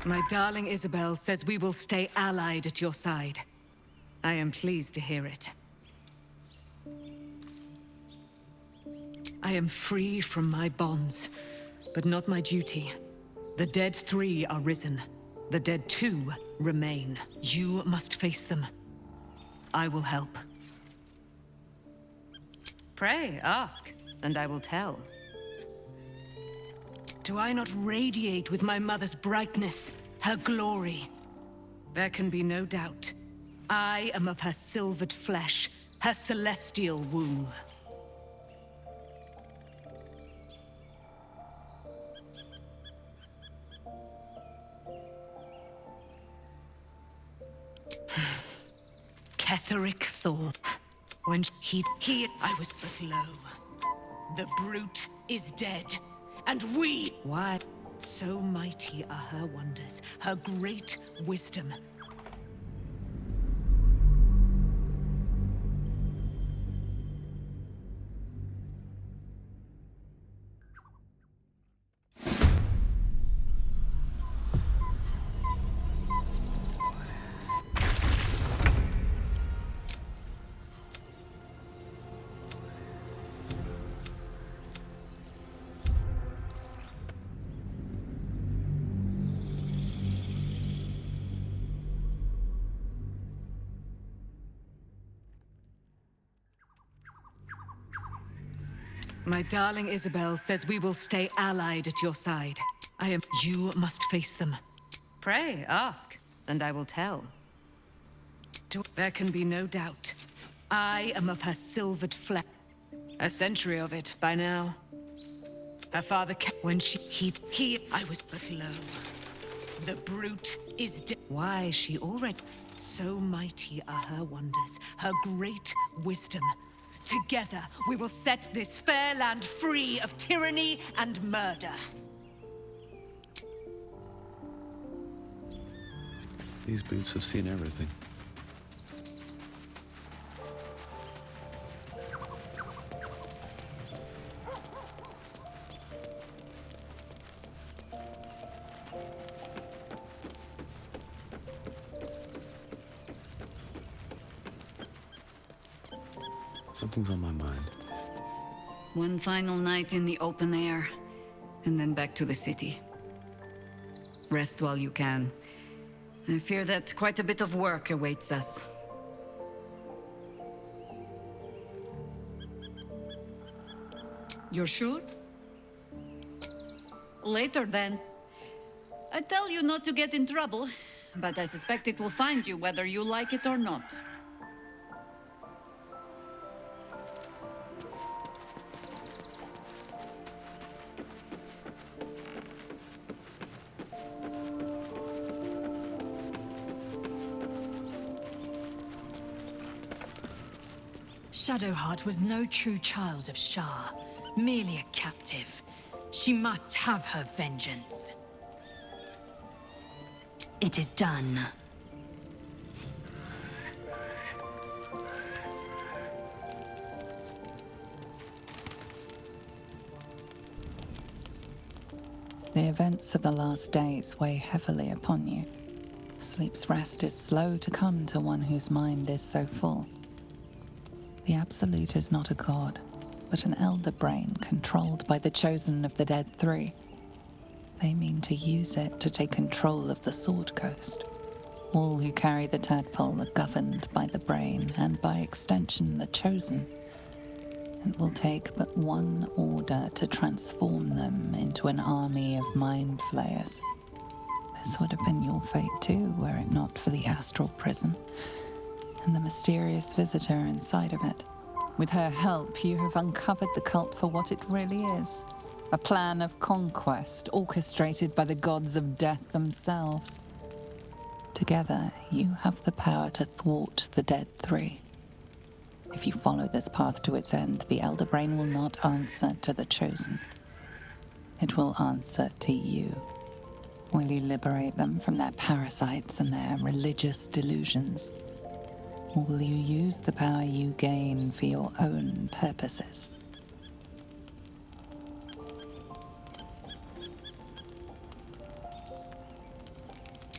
My darling Isabel says we will stay allied at your side. I am pleased to hear it. I am free from my bonds, but not my duty. The dead 3 are risen. The dead 2 remain. You must face them. I will help. Pray, ask, and I will tell. Do I not radiate with my mother's brightness, her glory? There can be no doubt. I am of her silvered flesh, her celestial womb. Cleric thought. When he I was but low. The brute is dead, and we... Why? So mighty are her wonders, her great wisdom. My darling Isabel says we will stay allied at your side. You must face them. Pray, ask, and I will tell. There can be no doubt. I am of her silvered flesh. A century of it by now. Her father when I was but low. The brute is dead. Why she already... So mighty are her wonders, her great wisdom. Together, we will set this fair land free of tyranny and murder. These boots have seen everything. Something's on my mind. One final night in the open air, and then back to the city. Rest while you can. I fear that quite a bit of work awaits us. You're sure? Later, then. I tell you not to get in trouble, but I suspect it will find you whether you like it or not. Shadowheart was no true child of Shah, merely a captive. She must have her vengeance. It is done. The events of the last days weigh heavily upon you. Sleep's rest is slow to come to one whose mind is so full. The Absolute is not a god, but an elder brain controlled by the chosen of the Dead 3. They mean to use it to take control of the Sword Coast. All who carry the tadpole are governed by the brain and by extension the chosen. It will take but one order to transform them into an army of mind flayers. This would have been your fate too, were it not for the astral prison and the mysterious visitor inside of it. With her help, you have uncovered the cult for what it really is. A plan of conquest orchestrated by the gods of death themselves. Together, you have the power to thwart the Dead 3. If you follow this path to its end, the Elder Brain will not answer to the Chosen. It will answer to you. Will you liberate them from their parasites and their religious delusions? Or will you use the power you gain for your own purposes?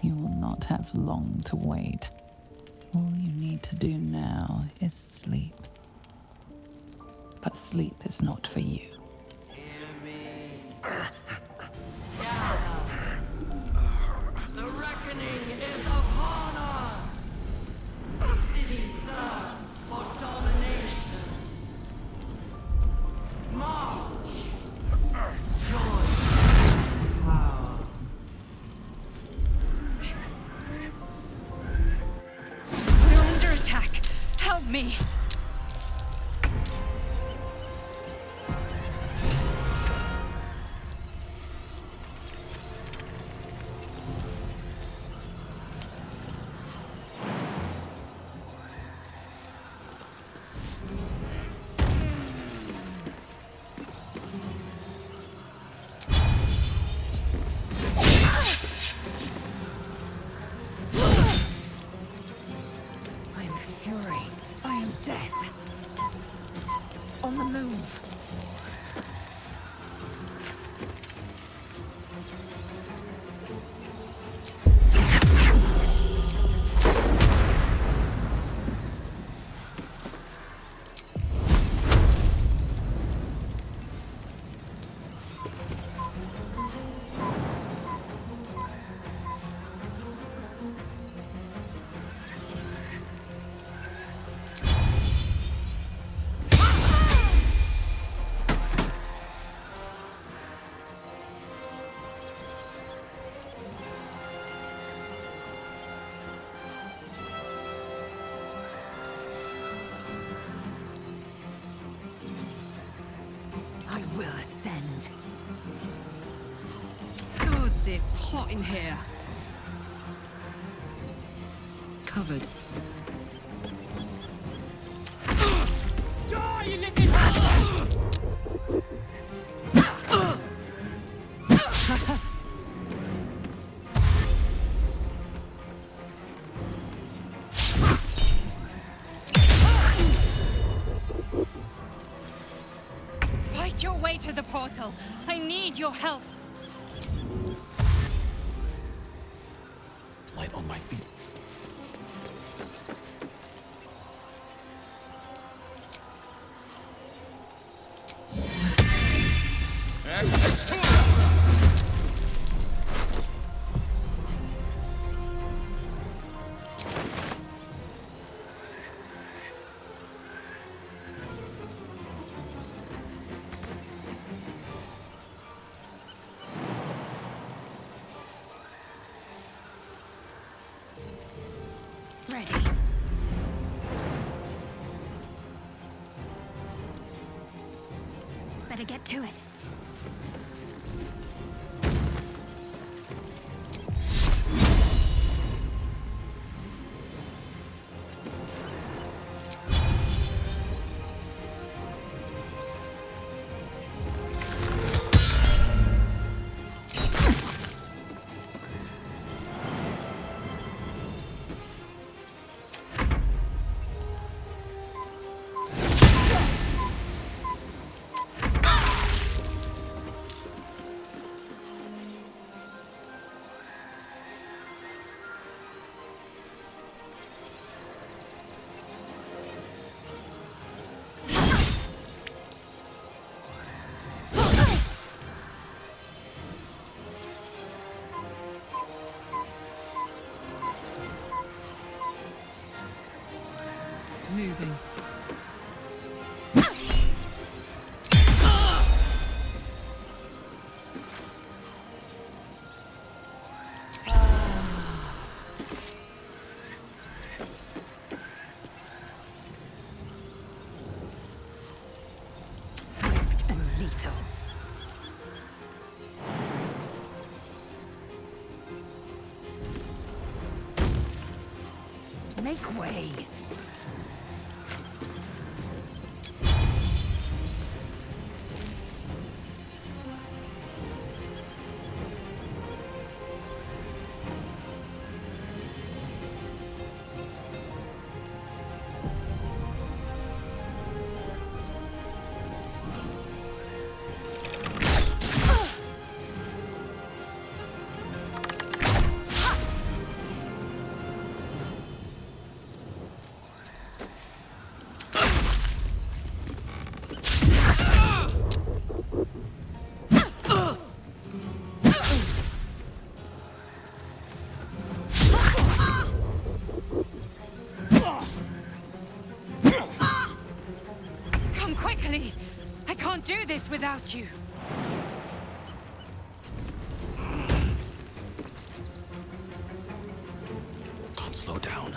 You will not have long to wait. All you need to do now is sleep. But sleep is not for you. The reckoning is upon us! The city thirsts for domination. March! Join power. We're under attack. Help me. I am fury. I am death. On the move. I will ascend. Gods, it's hot in here. Covered. Die, you little... Fight your way to the portal. I need your help. Light on my feet. Ready. Better get to it. Moving. Swift and lethal. Make way. can't do this without you. Can't slow down.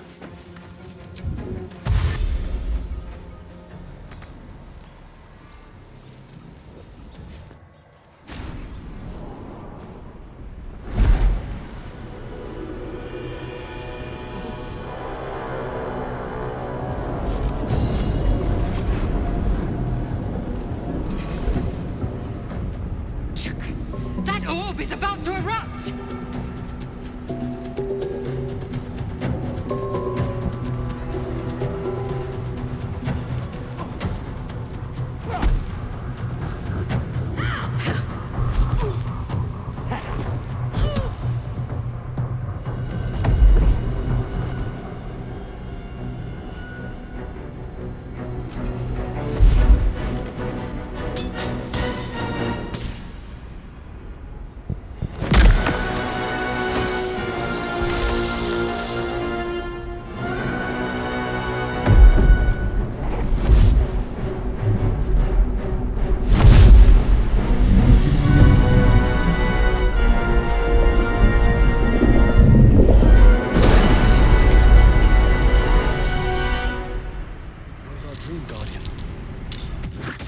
That orb is about to erupt!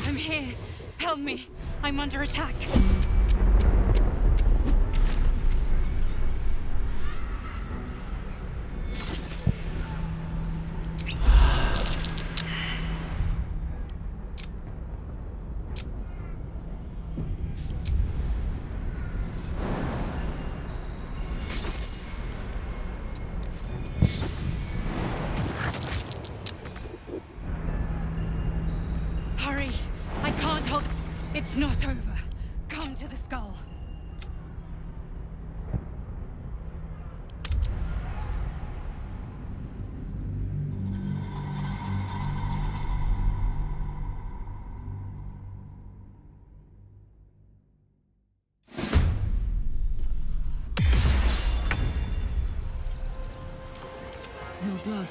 I'm here. Help me. I'm under attack. Hurry! I can't hold... It's not over. Come to the skull. Smell blood.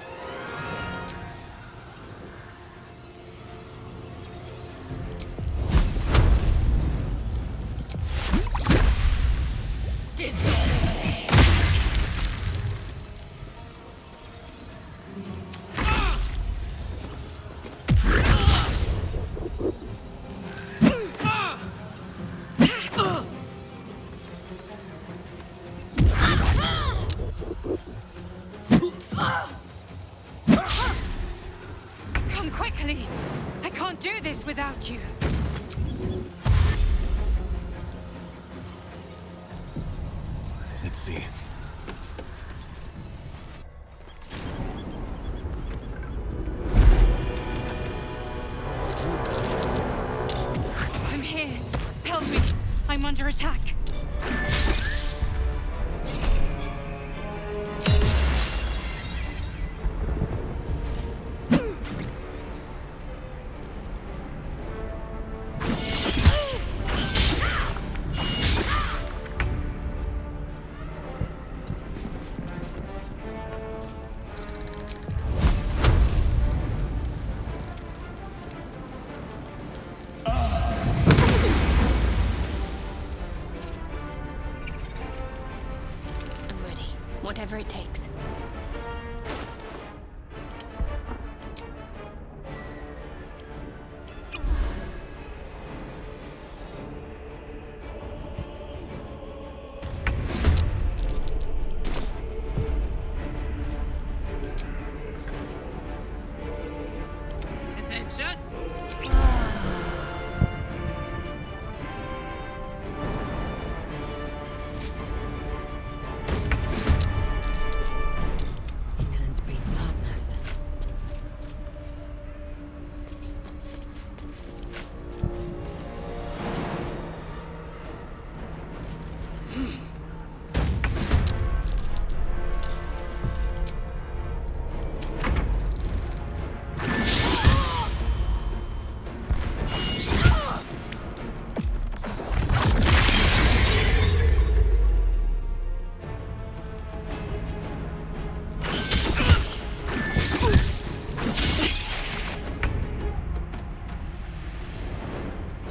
Come quickly! I can't do this without you. Let's see. I'm here. Help me. I'm under attack. I'm ready. Whatever it takes. Attention!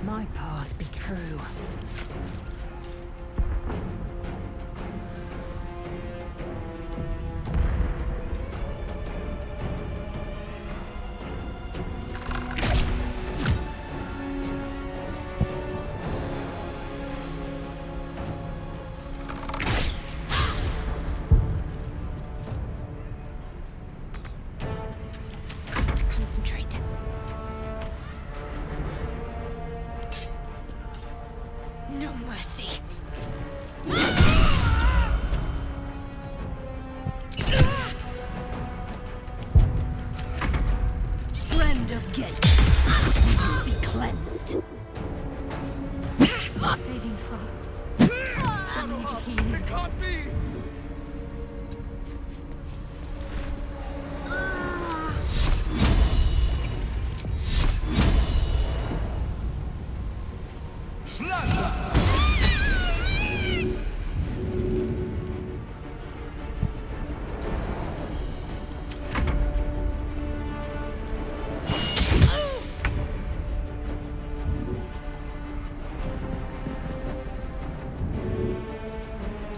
My path be true. Got to concentrate. No mercy. Friend of Gate, you will be cleansed. Fading fast. It can't be!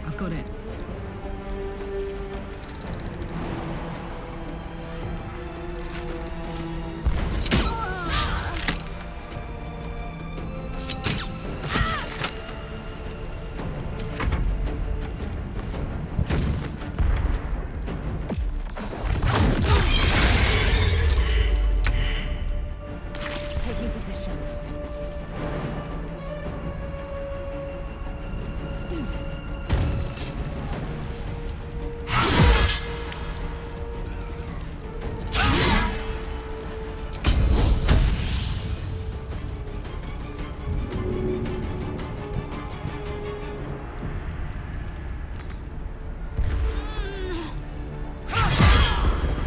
I've got it. Taking position.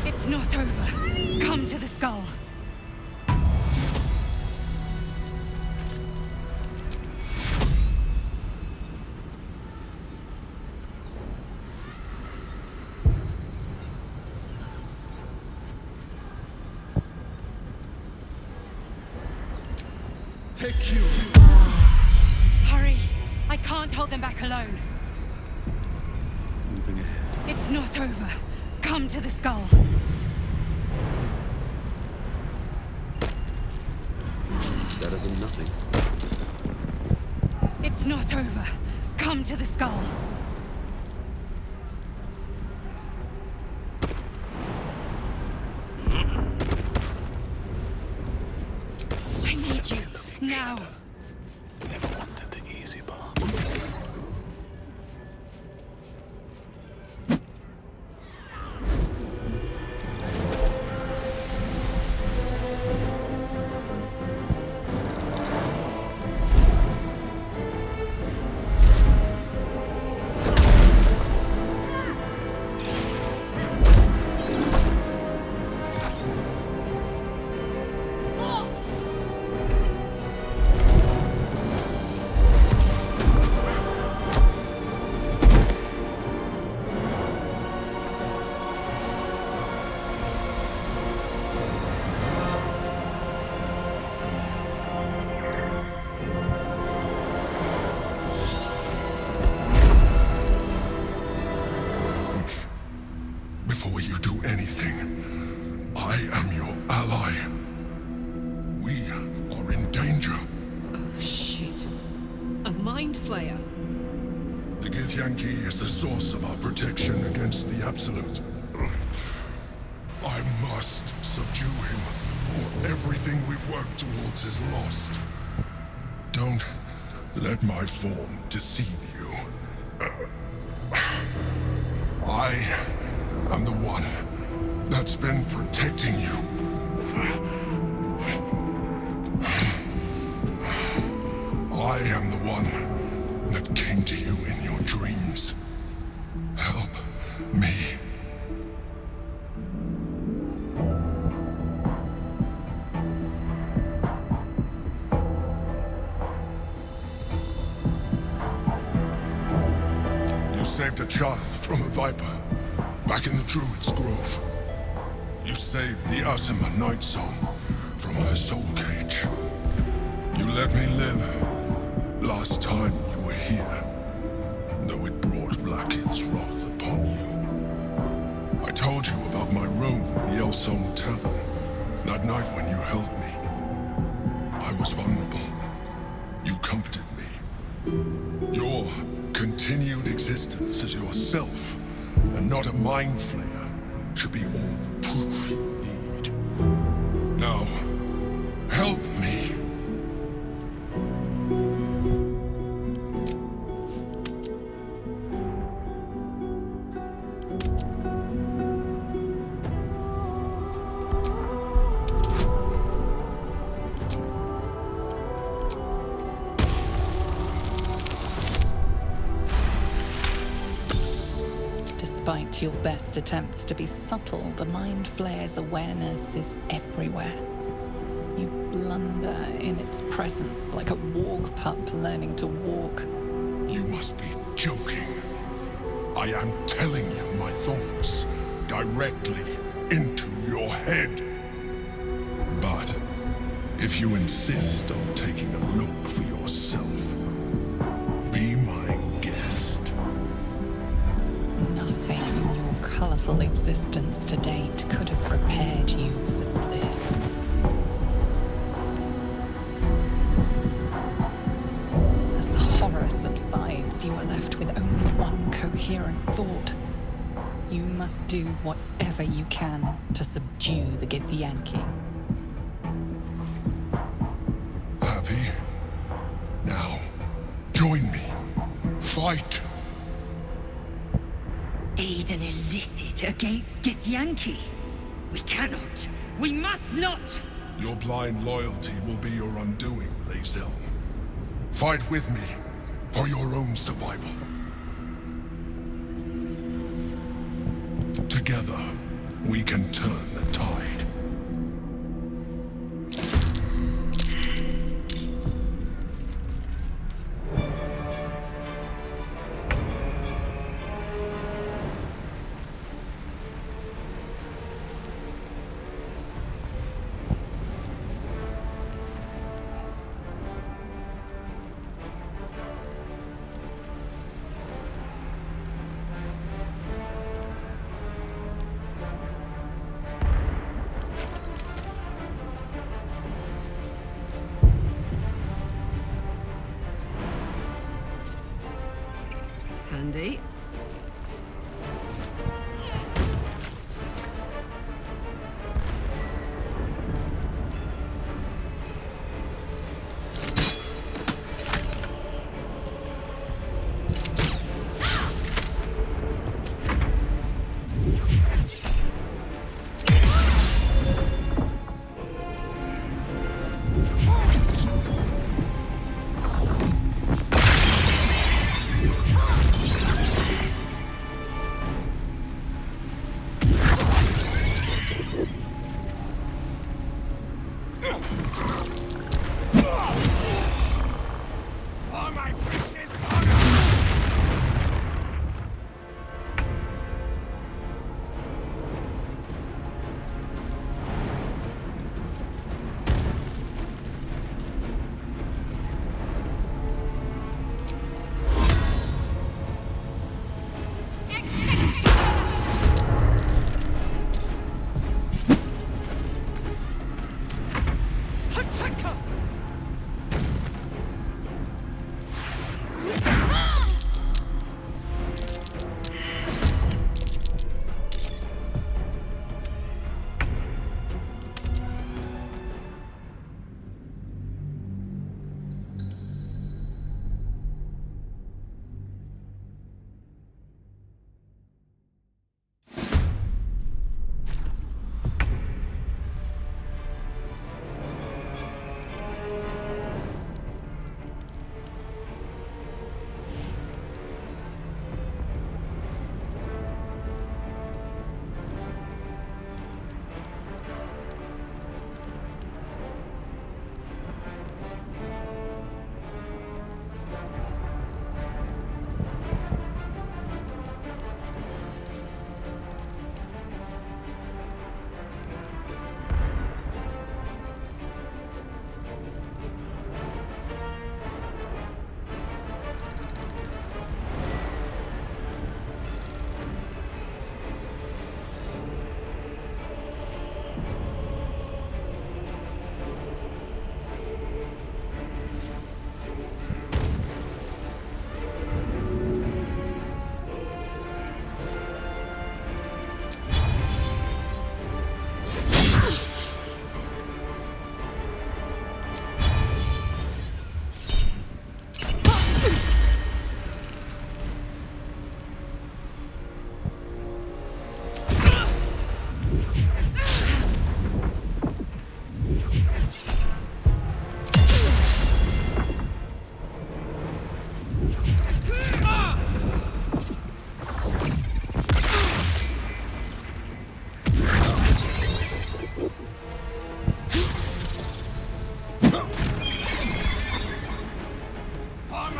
It's not over. Come to the skull. Take you! Hurry! I can't hold them back alone. Moving ahead. It's not over. Come to the skull. Better than nothing. It's not over. Come to the skull. I need you. Now. Never wanted the easy path. Before you do anything, I am your ally. We are in danger. Oh, shit. A mind flayer. The Githyanki is the source of our protection against the Absolute. I must subdue him, or everything we've worked towards is lost. Don't let my form deceive you. I am the one that's been protecting you. I am the one that came to you in your dreams. Help me. You saved a child from a viper back in the Druid's Grove. You saved the Asima Night Song from her soul cage. You let me live. Last time you were here, though it brought Blackhead's wrath upon you. I told you about my room in the Elsong Tavern, that night when you held me. I was vulnerable. You comforted me. Your continued existence as yourself, and not a mind flayer, should be all the proof you need. Now, help me. Despite your best attempts to be subtle, the Mind Flayer's awareness is everywhere. You blunder in its presence like a warg pup learning to walk. You must be joking. I am telling you my thoughts directly into your head. But if you insist on taking a look for yourself, be my guest. Nothing in your colorful existence to date could have prepared you for this. As the horror subsides, you are left with only one coherent thought. You must do whatever you can to subdue the Githyanki. Happy? Now, join me. Fight! Aid an illicit against Githyanki. We cannot. We must not! Your blind loyalty will be your undoing, Lae'zel. Fight with me, for your own survival. Together, we can turn the tide. Handy.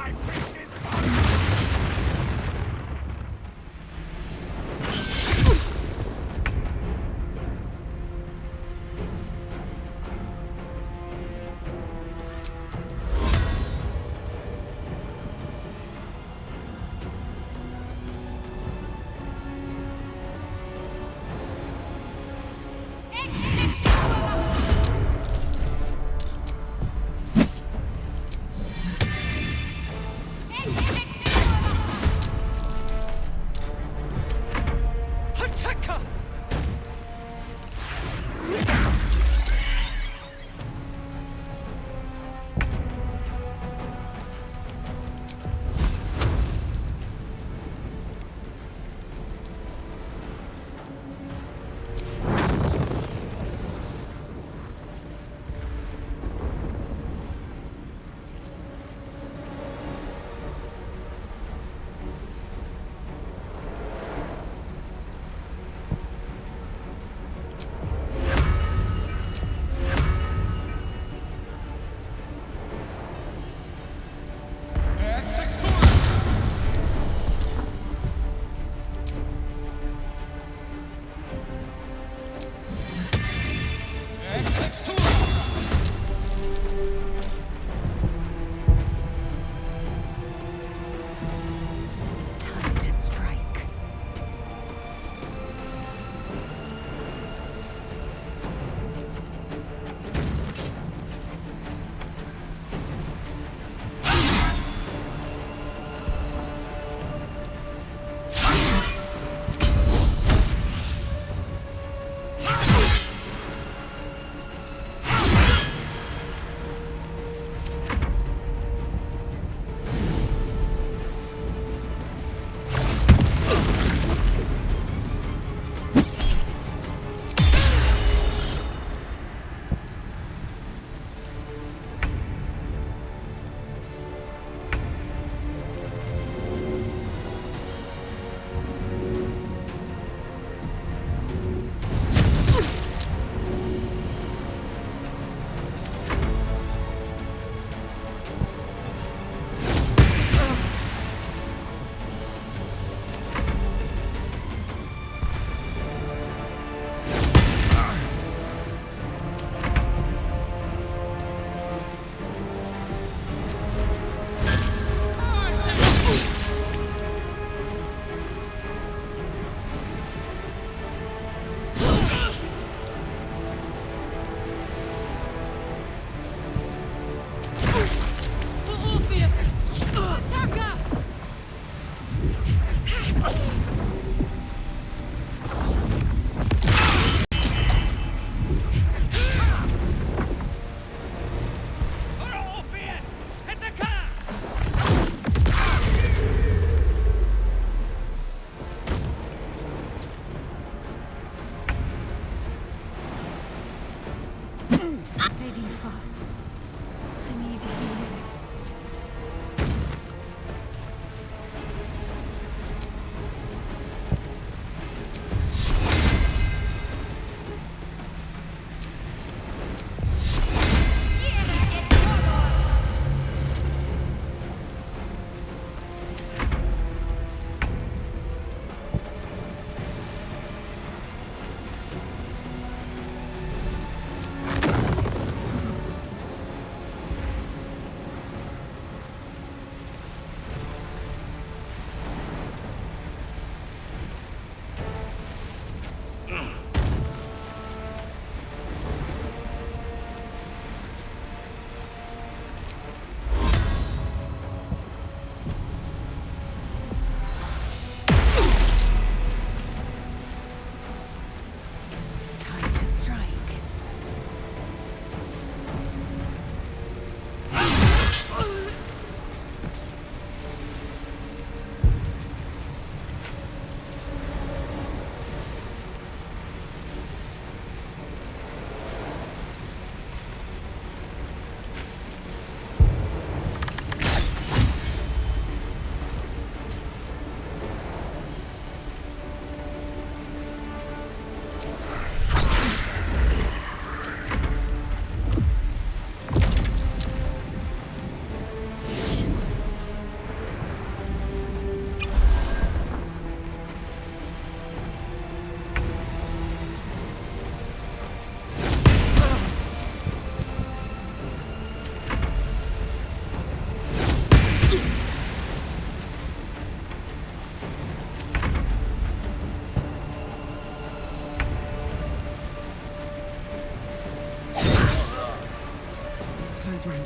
my pieces!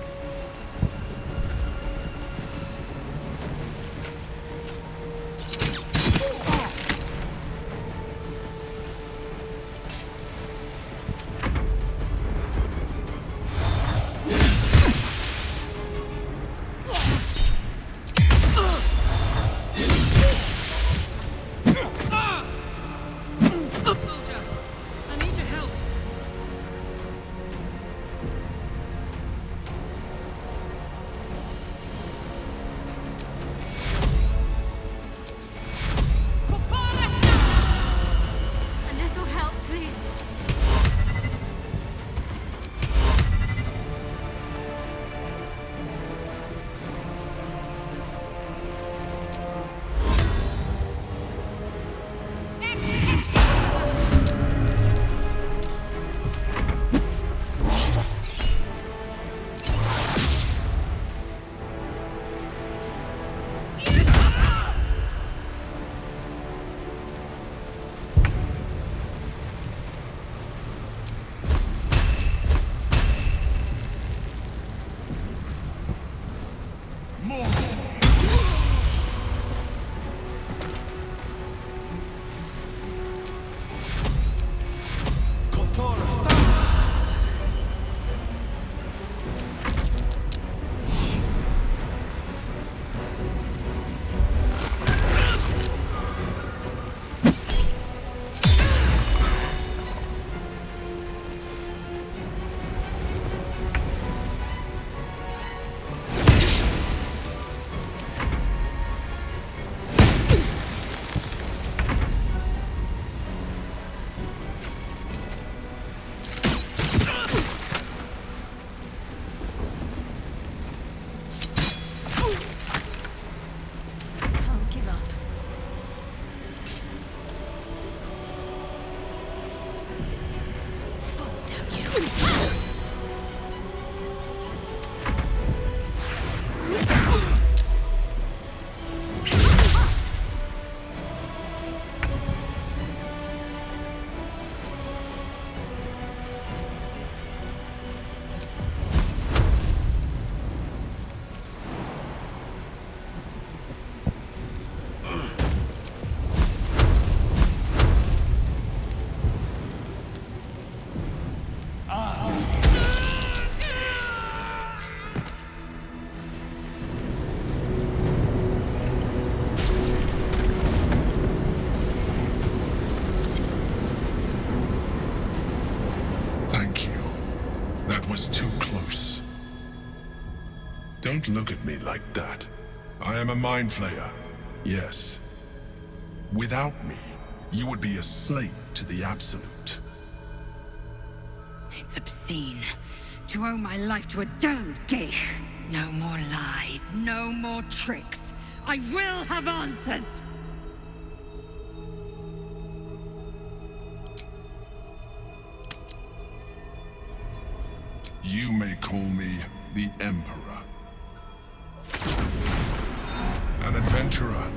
Thanks. Soldier, I need your help. A little help, please. Can't give up. Fall, damn you. Thank you. That was too close. Don't look at me like that. I am a mind flayer. Yes. Without me, you would be a slave to the Absolute. It's obscene. To owe my life to a damned geich. No more lies, no more tricks. I will have answers! You may call me the Emperor. An adventurer.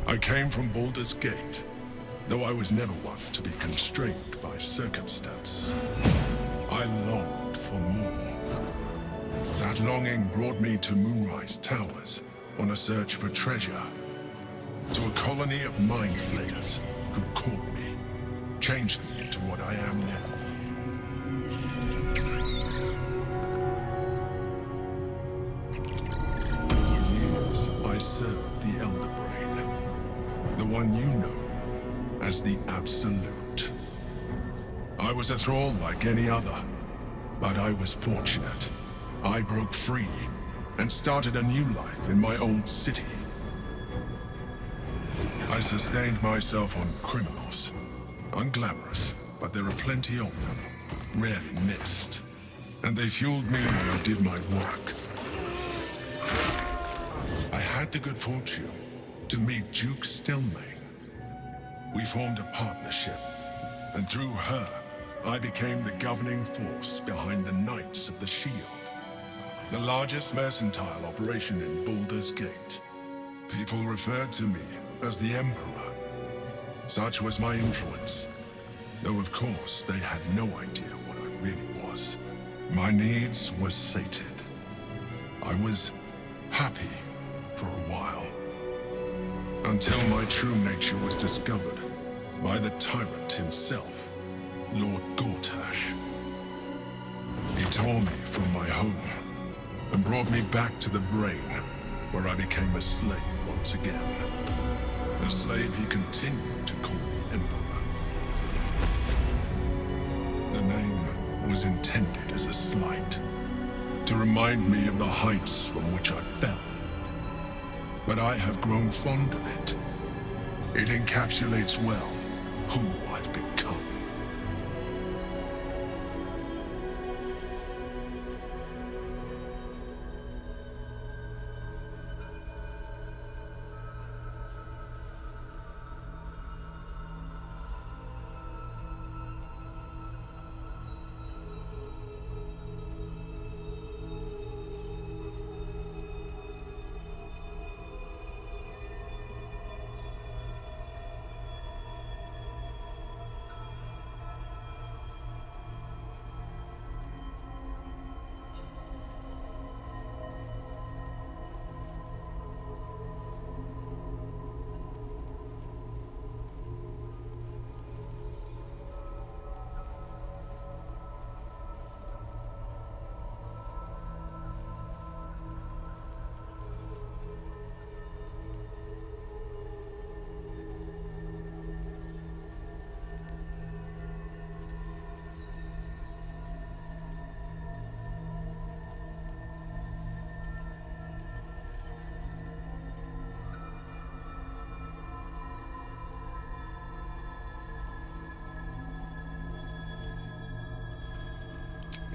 I came from Baldur's Gate, though I was never one to be constrained by circumstance. I longed for more. That longing brought me to Moonrise Towers on a search for treasure. To a colony of mind slayers who caught me, changed me into what I am now. For years, I served the Elder Brain, the one you know as the Absolute. I was a thrall like any other, but I was fortunate. I broke free and started a new life in my old city. I sustained myself on criminals. Unglamorous, but there are plenty of them, rarely missed. And they fueled me when I did my work. I had the good fortune to meet Duke Stillmain. We formed a partnership, and through her, I became the governing force behind the Knights of the Shield, the largest mercantile operation in Baldur's Gate. People referred to me as the Emperor. Such was my influence, though of course they had no idea what I really was. My needs were sated, I was happy for a while. Until my true nature was discovered by the tyrant himself, Lord Gortash. He tore me from my home and brought me back to the brain, where I became a slave once again. A slave he continued to call the Emperor. The name was intended as a slight, to remind me of the heights from which I fell. But I have grown fond of it. It encapsulates well who I've become.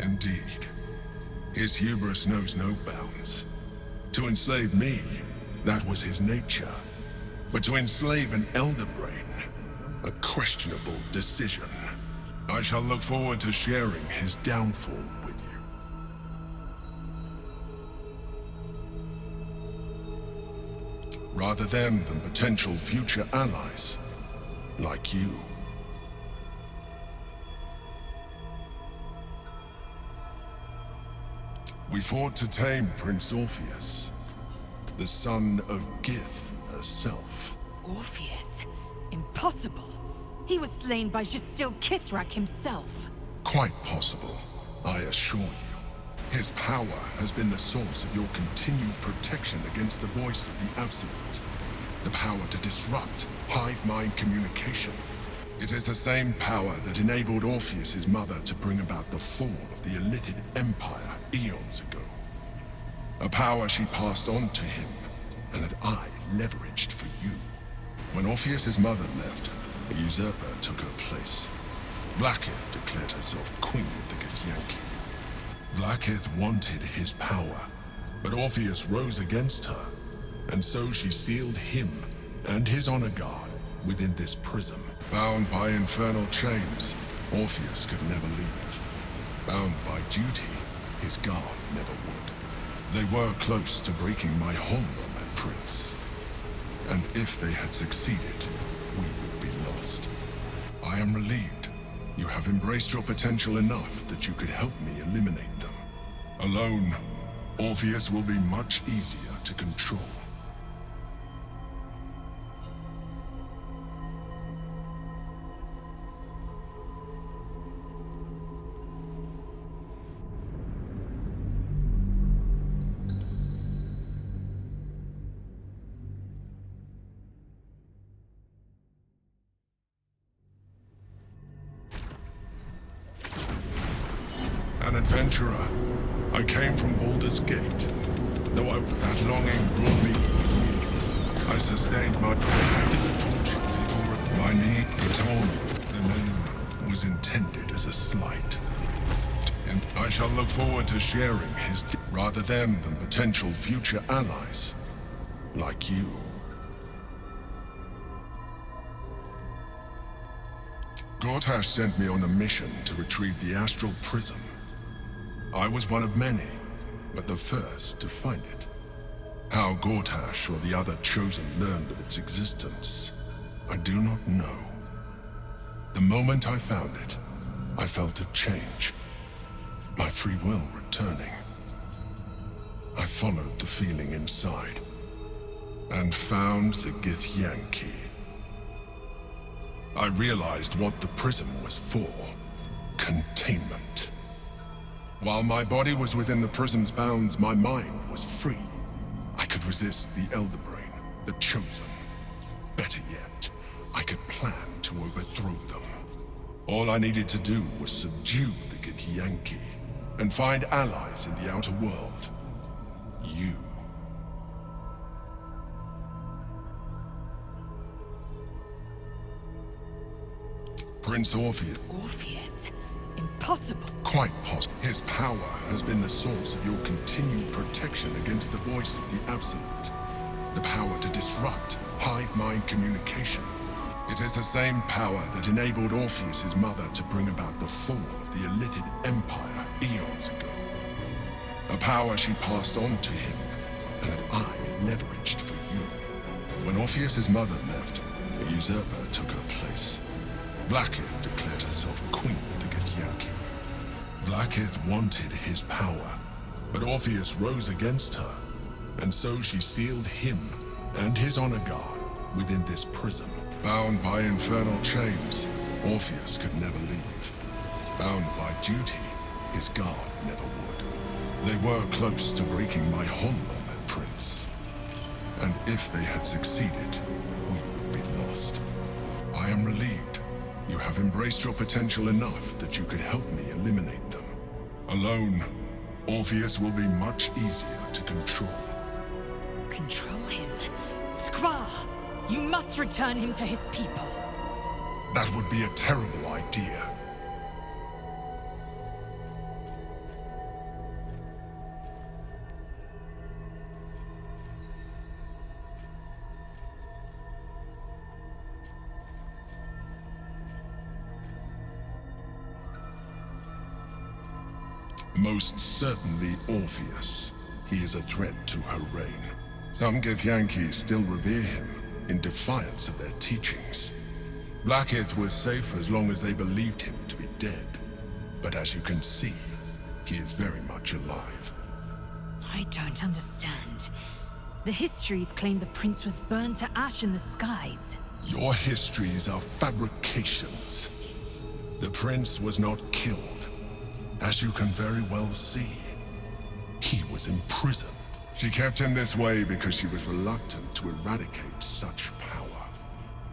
Indeed, his hubris knows no bounds. To enslave me, that was his nature. But to enslave an Elder Brain, a questionable decision. I shall look forward to sharing his downfall with you. Rather them than potential future allies, like you. We fought to tame Prince Orpheus, the son of Gith herself. Orpheus? Impossible. He was slain by Justil Kithrak himself. Quite possible, I assure you. His power has been the source of your continued protection against the voice of the Absolute. The power to disrupt hive mind communication. It is the same power that enabled Orpheus's mother to bring about the fall of the Illithid Empire eons ago. A power she passed on to him, and that I leveraged for you. When Orpheus's mother left, a usurper took her place. Vlaakith declared herself queen of the Githyanki. Vlaakith wanted his power, but Orpheus rose against her, and so she sealed him and his honor guard within this prison. Bound by infernal chains, Orpheus could never leave. Bound by duty, his guard never would. They were close to breaking my hold on that prince. And if they had succeeded, we would be lost. I am relieved. You have embraced your potential enough that you could help me eliminate them. Alone, Orpheus will be much easier to control. An adventurer. I came from Baldur's Gate. Though that longing brought me for years. I sustained my fortune. My need, he told me the name was intended as a slight. And I shall look forward to sharing his rather them than potential future allies. Like you. Gortash sent me on a mission to retrieve the Astral Prism. I was one of many, but the first to find it. How Gortash or the other chosen learned of its existence, I do not know. The moment I found it, I felt a change. My free will returning. I followed the feeling inside and found the Githyanki. I realized what the prism was for. Containment. While my body was within the prison's bounds, my mind was free. I could resist the Elder Brain, the Chosen. Better yet, I could plan to overthrow them. All I needed to do was subdue the Githyanki and find allies in the outer world. You. Prince Orpheus. Orpheus? Impossible. Quite possible. His power has been the source of your continued protection against the voice of the Absolute. The power to disrupt hive mind communication. It is the same power that enabled Orpheus's mother to bring about the fall of the Illithid Empire eons ago. A power she passed on to him, and that I leveraged for you. When Orpheus's mother left, a usurper took her place. Vlaakith declared herself queen of the Githyanki. Vlaakith wanted his power, but Orpheus rose against her, and so she sealed him and his honor guard within this prison. Bound by infernal chains, Orpheus could never leave. Bound by duty, his guard never would. They were close to breaking my homeland, Prince. And if they had succeeded, we would be lost. I am relieved. You have embraced your potential enough that you could help me eliminate them. Alone, Orpheus will be much easier to control. Control him? Skra! You must return him to his people. That would be a terrible idea. Most certainly Orpheus. He is a threat to her reign. Some Githyanki still revere him, in defiance of their teachings. Vlaakith was safe as long as they believed him to be dead. But as you can see, he is very much alive. I don't understand. The histories claim the prince was burned to ash in the skies. Your histories are fabrications. The prince was not killed. As you can very well see, he was imprisoned. She kept him this way because she was reluctant to eradicate such power.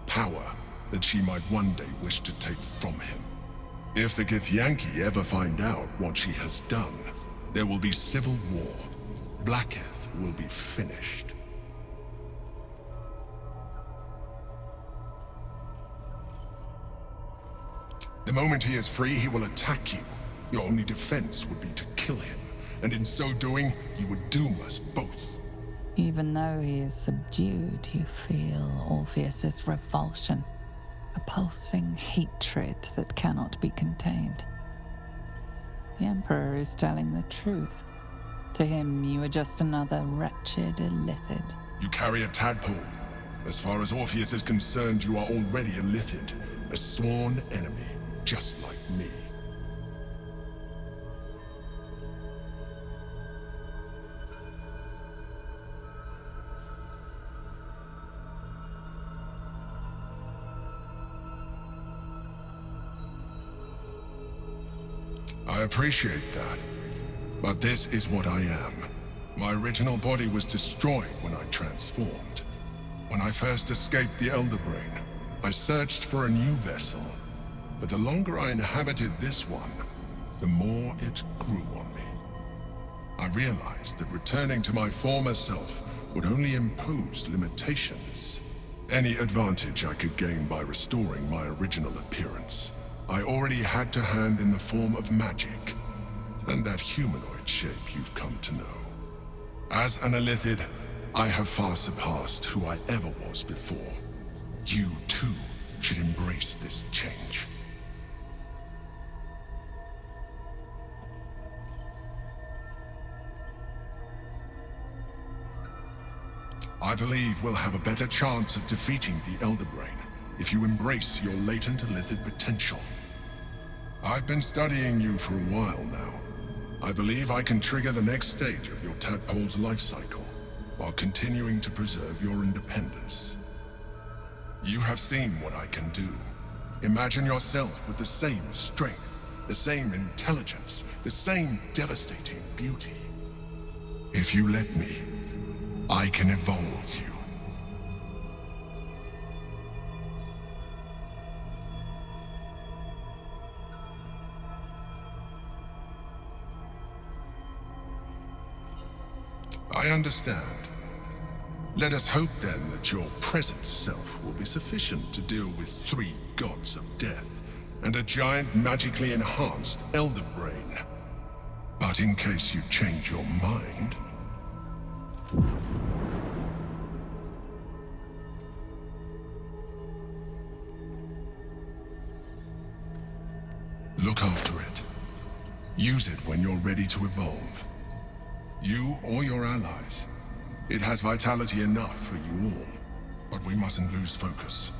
Power that she might one day wish to take from him. If the Githyanki ever find out what she has done, there will be civil war. Vlaakith will be finished. The moment he is free, he will attack you. Your only defense would be to kill him, and in so doing, he would doom us both. Even though he is subdued, you feel Orpheus's revulsion, a pulsing hatred that cannot be contained. The Emperor is telling the truth. To him, you are just another wretched illithid. You carry a tadpole. As far as Orpheus is concerned, you are already a illithid, a sworn enemy, just like me. I appreciate that, but this is what I am. My original body was destroyed when I transformed. When I first escaped the Elder Brain, I searched for a new vessel, but the longer I inhabited this one, the more it grew on me. I realized that returning to my former self would only impose limitations. Any advantage I could gain by restoring my original appearance, I already had to hand in the form of magic, and that humanoid shape you've come to know. As an illithid, I have far surpassed who I ever was before. You, too, should embrace this change. I believe we'll have a better chance of defeating the Elder Brain if you embrace your latent illithid potential. I've been studying you for a while now. I believe I can trigger the next stage of your tadpole's life cycle, while continuing to preserve your independence. You have seen what I can do. Imagine yourself with the same strength, the same intelligence, the same devastating beauty. If you let me, I can evolve you. I understand. Let us hope then that your present self will be sufficient to deal with 3 gods of death and a giant magically enhanced elder brain. But in case you change your mind... look after it. Use it when you're ready to evolve. You or your allies. It has vitality enough for you all. But we mustn't lose focus.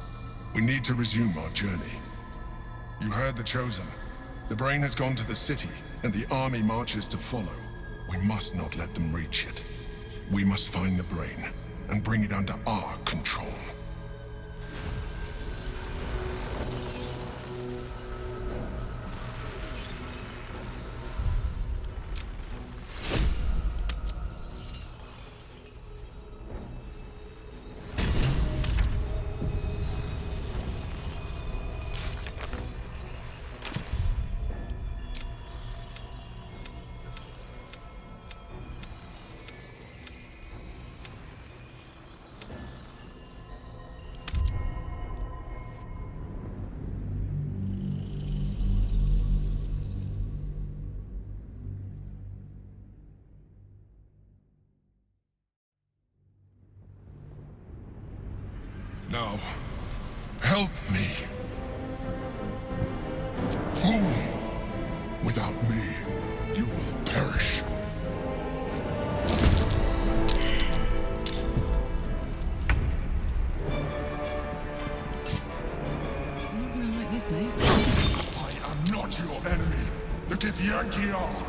We need to resume our journey. You heard the Chosen. The brain has gone to the city, and the army marches to follow. We must not let them reach it. We must find the brain, and bring it under our control. Now, help me. Fool! Without me, you will perish. I'm not gonna like this, mate. I am not your enemy. The Githyanki are.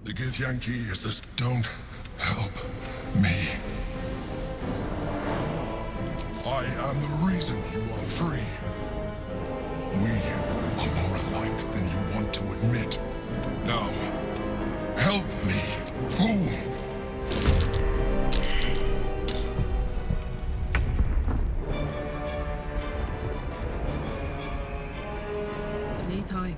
The Githyanki is this. Don't help me. I am the reason you are free. We are more alike than you want to admit. Now, help me, fool! Knees high.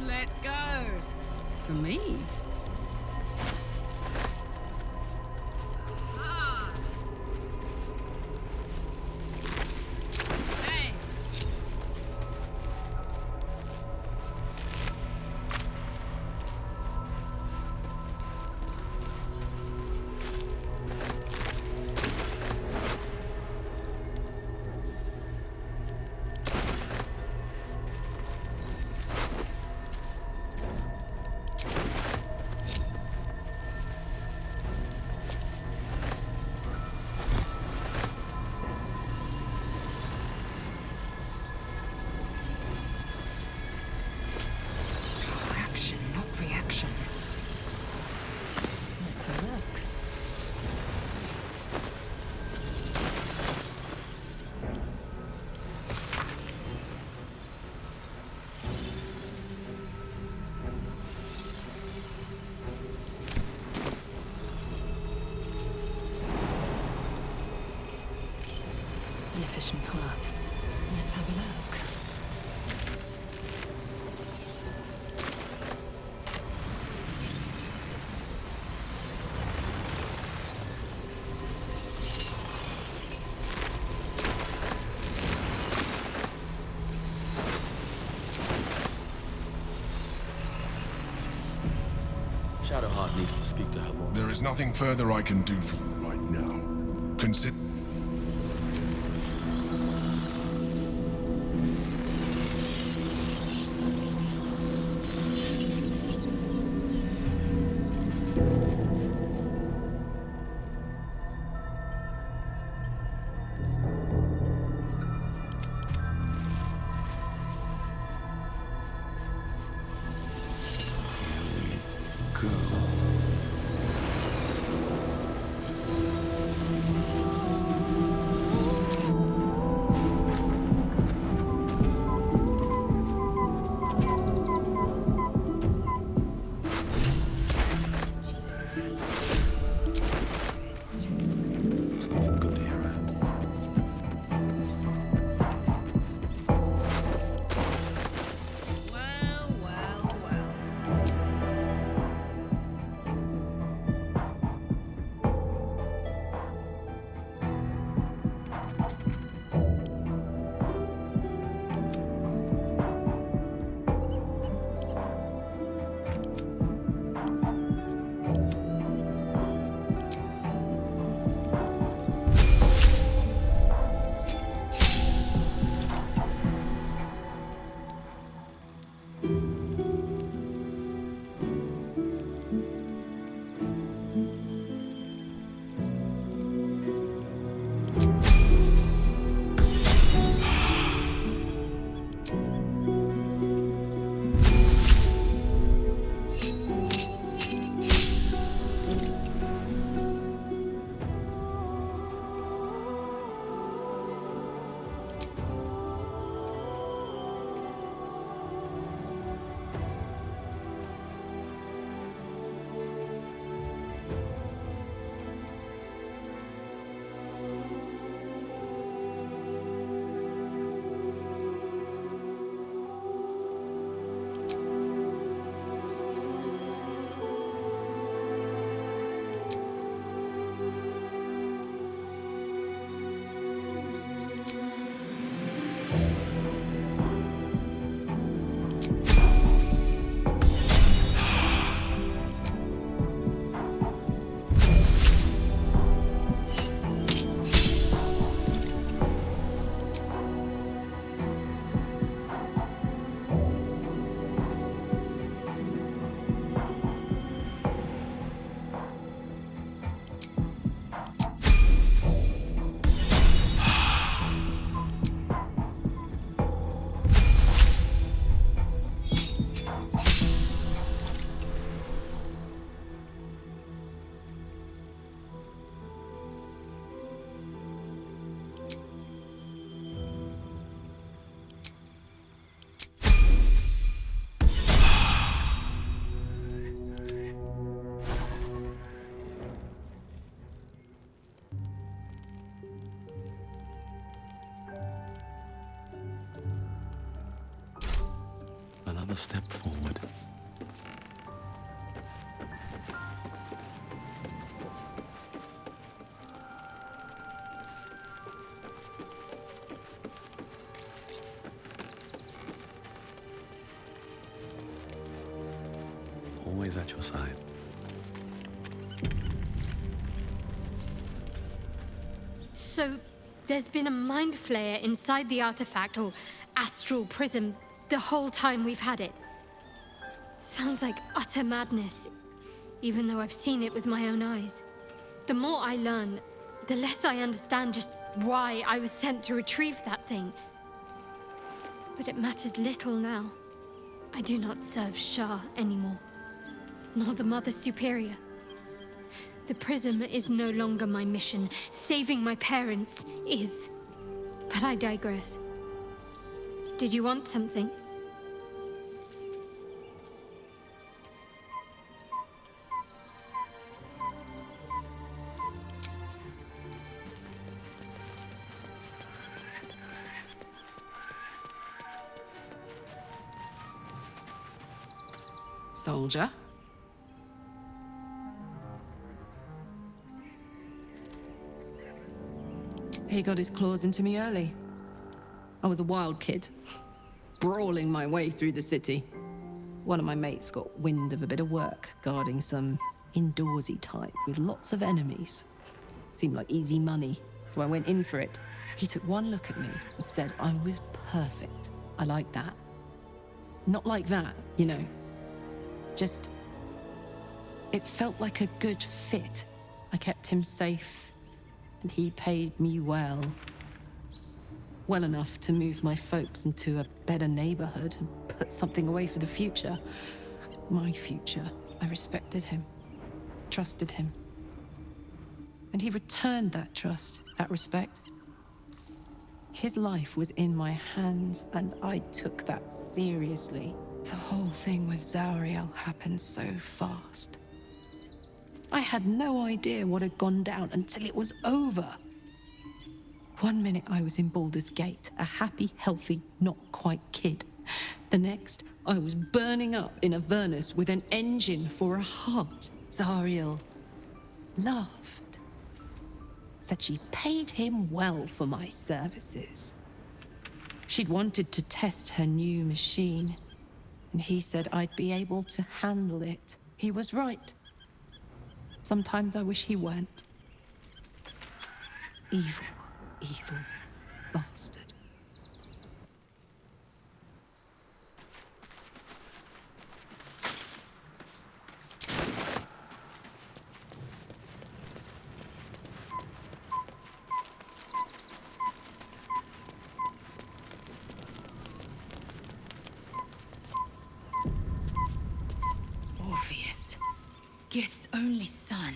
on, let's go. For me? Ah. Hey. Action, not reaction. Let's have a look. The efficient path. Let's have a look. Shadowheart needs to speak to her more. There is nothing further I can do for you right now. Consider. Go. Something good here around. Well, well, well. another step forward. Always at your side. So, there's been a mind flayer inside the artifact, or astral prism, the whole time we've had it. Sounds like utter madness, even though I've seen it with my own eyes. The more I learn, the less I understand just why I was sent to retrieve that thing. But it matters little now. I do not serve Shah anymore, nor the Mother Superior. The prism is no longer my mission. Saving my parents is. But I digress. Did you want something? Soldier? He got his claws into me early. I was a wild kid, brawling my way through the city. One of my mates got wind of a bit of work guarding some indoorsy type with lots of enemies. Seemed like easy money, so I went in for it. He took one look at me and said I was perfect. I like that. Not like that, you know. Just... it felt like a good fit. I kept him safe, and he paid me well. Well enough to move my folks into a better neighborhood and put something away for the future. My future. I respected him, trusted him. And he returned that trust, that respect. His life was in my hands, and I took that seriously. The whole thing with Zariel happened so fast. I had no idea what had gone down until it was over. One minute I was in Baldur's Gate, a happy, healthy, not quite kid. The next, I was burning up in Avernus with an engine for a heart. Zariel laughed. Said she paid him well for my services. She'd wanted to test her new machine, and he said I'd be able to handle it. He was right. Sometimes I wish he weren't. Evil, evil bastard. Orpheus, Gith's only son.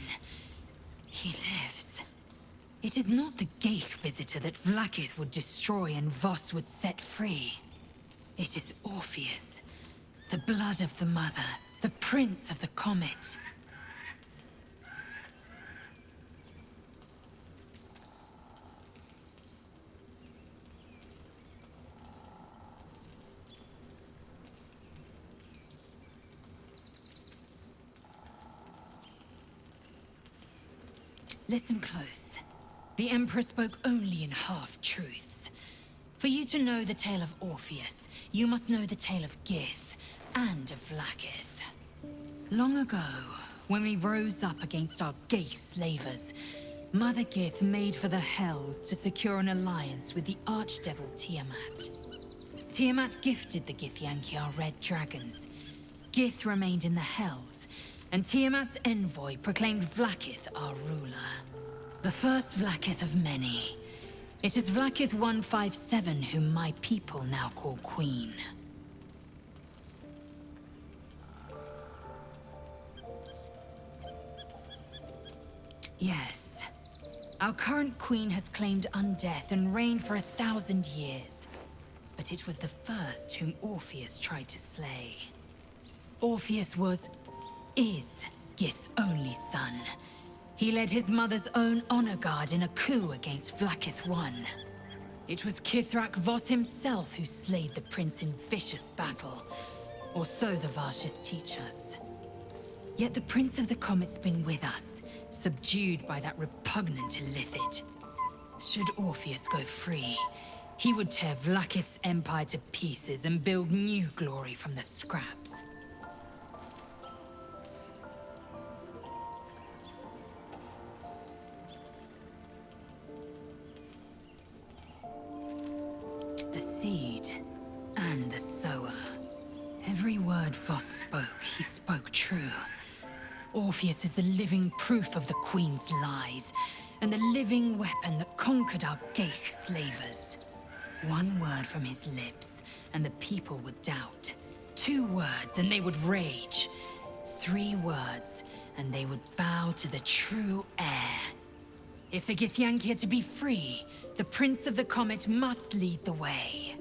He lives. It is not the Geich visitor that Vlaakith would destroy and Voss would set free. It is Orpheus, the blood of the mother, the prince of the comet. Listen close. The Emperor spoke only in half-truths. For you to know the tale of Orpheus, you must know the tale of Gith and of Vlaakith. Long ago, when we rose up against our Geich slavers, Mother Gith made for the Hells to secure an alliance with the archdevil Tiamat. Tiamat gifted the Githyanki our red dragons. Gith remained in the Hells, and Tiamat's envoy proclaimed Vlaakith our ruler. The first Vlaakith of many. It is Vlaakith 157 whom my people now call Queen. Yes. Our current queen has claimed undeath and reigned for 1,000 years. But it was the first whom Orpheus tried to slay. Orpheus is Gith's only son. He led his mother's own honor guard in a coup against Vlaakith I. It was Kithrak Voss himself who slayed the prince in vicious battle. Or so the Varshas teach us. Yet the Prince of the Comet's been with us, subdued by that repugnant illithid. Should Orpheus go free, he would tear Vlaakith's empire to pieces and build new glory from the scraps. The seed and the sower. Every word Voss spoke, he spoke true. Orpheus is the living proof of the Queen's lies, and the living weapon that conquered our Geich slavers. One word from his lips, and the people would doubt. 2 words, and they would rage. 3 words, and they would bow to the true heir. If the Githyanki are to be free, the Prince of the Comet must lead the way.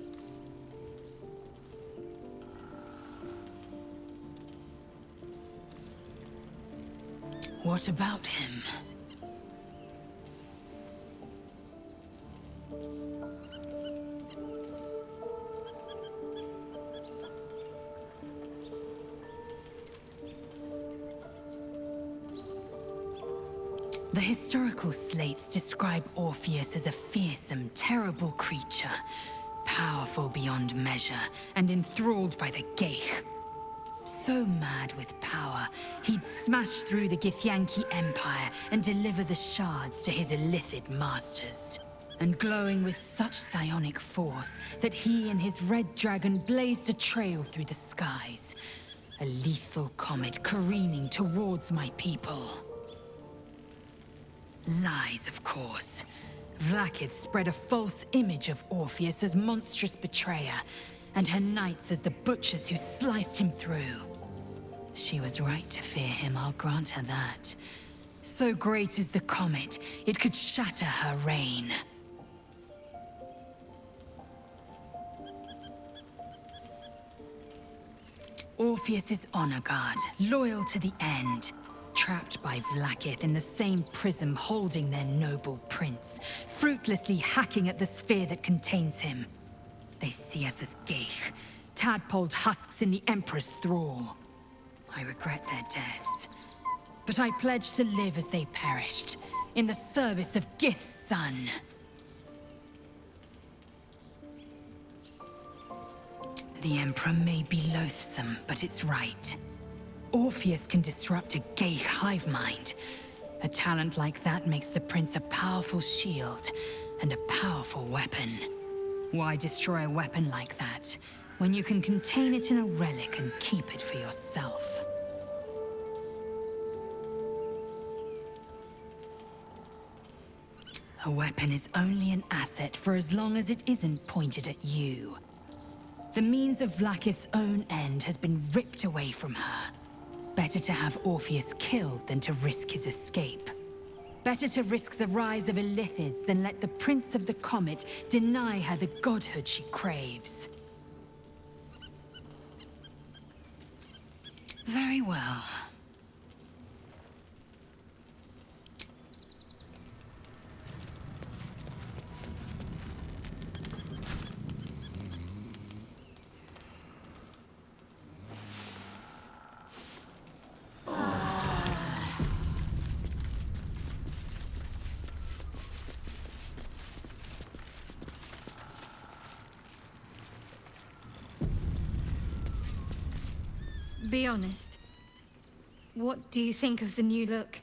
What about him? The historical slates describe Orpheus as a fearsome, terrible creature, powerful beyond measure, and enthralled by the Geich. So mad with power, he'd smash through the Githyanki Empire and deliver the shards to his illithid masters. And glowing with such psionic force that he and his red dragon blazed a trail through the skies. A lethal comet careening towards my people. Lies, of course. Vlaakith spread a false image of Orpheus as monstrous betrayer, and her knights as the butchers who sliced him through. She was right to fear him, I'll grant her that. So great is the comet, it could shatter her reign. Orpheus is honor guard, loyal to the end. Trapped by Vlaakith in the same prism holding their noble prince, fruitlessly hacking at the sphere that contains him. They see us as Geich, tadpoled husks in the Emperor's thrall. I regret their deaths, but I pledge to live as they perished, in the service of Gith's son. The Emperor may be loathsome, but it's right. Orpheus can disrupt a Geich hive mind. A talent like that makes the prince a powerful shield and a powerful weapon. Why destroy a weapon like that, when you can contain it in a relic and keep it for yourself? A weapon is only an asset for as long as it isn't pointed at you. The means of Vlaakith's own end has been ripped away from her. Better to have Orpheus killed than to risk his escape. Better to risk the rise of illithids than let the Prince of the Comet deny her the godhood she craves. Very well. Be honest. What do you think of the new look?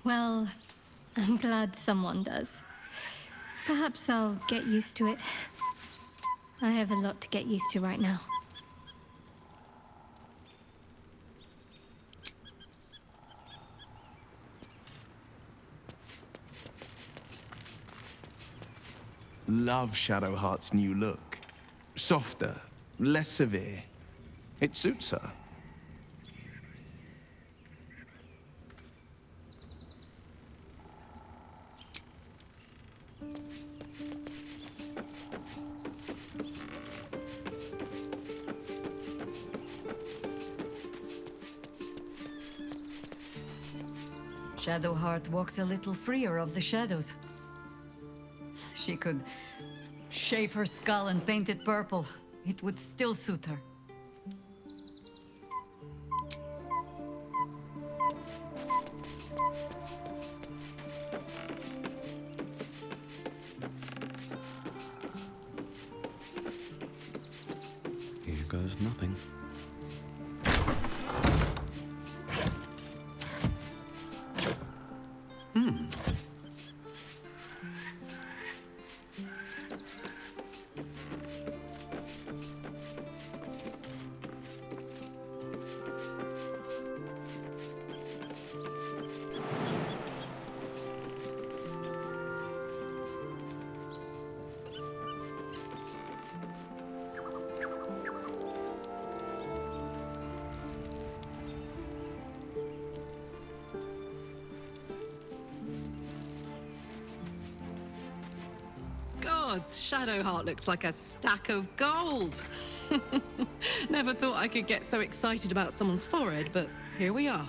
Well, I'm glad someone does. Perhaps I'll get used to it. I have a lot to get used to right now. Love Shadowheart's new look. Softer, less severe. It suits her. Shadowheart walks a little freer of the shadows. She could shave her skull and paint it purple, it would still suit her. Here goes nothing. Gods, Shadowheart looks like a stack of gold. Never thought I could get so excited about someone's forehead, but here we are.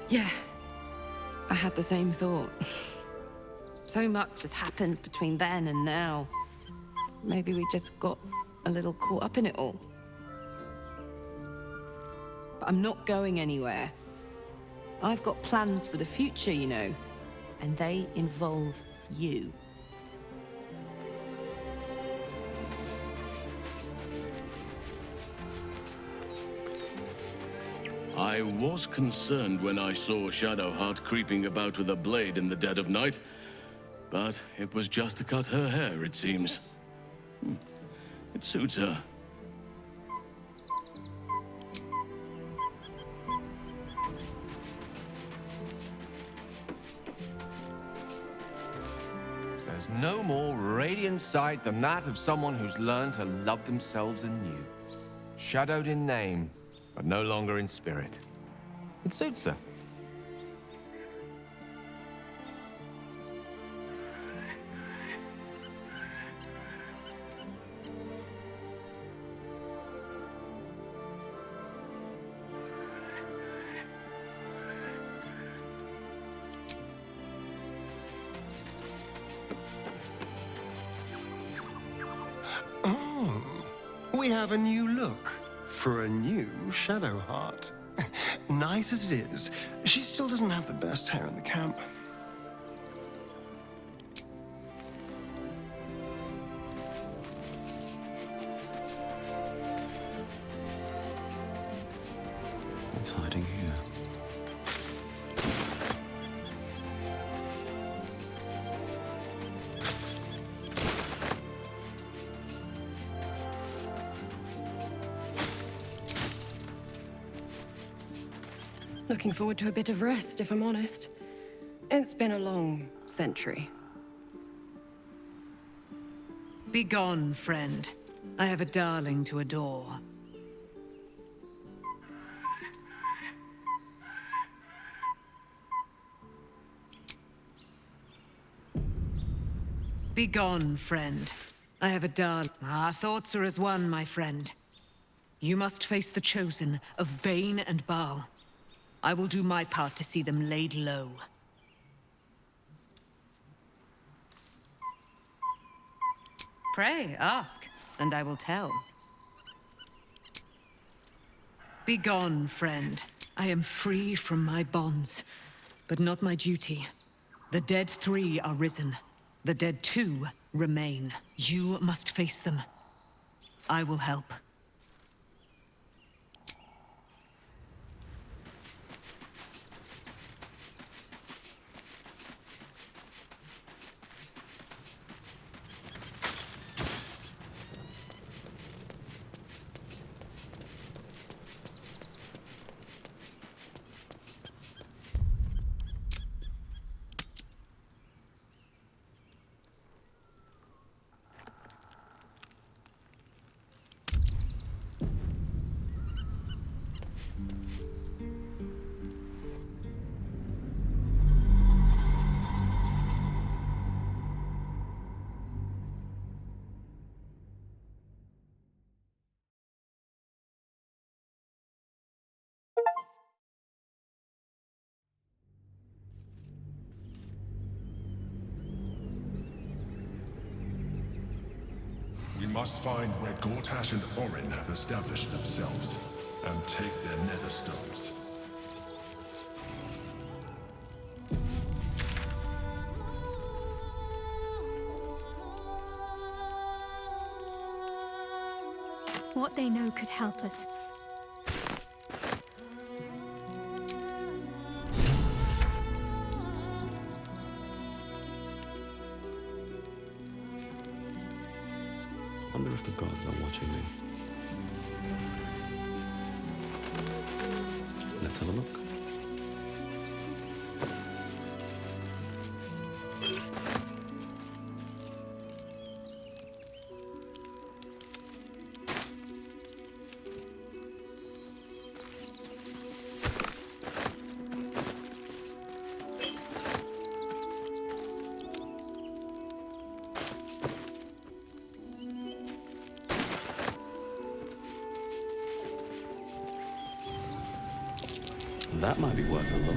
Yeah, I had the same thought. So much has happened between then and now. Maybe we just got a little caught up in it all. But I'm not going anywhere. I've got plans for the future, you know, and they involve you. I was concerned when I saw Shadowheart creeping about with a blade in the dead of night, but it was just to cut her hair, it seems. It suits her. There's no more radiant sight than that of someone who's learned to love themselves anew. Shadowed in name, but no longer in spirit. It suits her. We have a new look for a new Shadowheart. Nice as it is, she still doesn't have the best hair in the camp. What's hiding here? Looking forward to a bit of rest, if I'm honest. It's been a long century. Begone, friend. I have a darling to adore. Begone, friend. I have a darling. Our thoughts are as one, my friend. You must face the chosen of Bane and Baal. I will do my part to see them laid low. Pray, ask, and I will tell. Begone, friend. I am free from my bonds, but not my duty. The dead 3 are risen. The dead 2 remain. You must face them. I will help. must find where Gortash and Orin have established themselves, and take their nether stones. What they know could help us. Wonder if the gods are watching me. Let's have a look. That might be worth a look.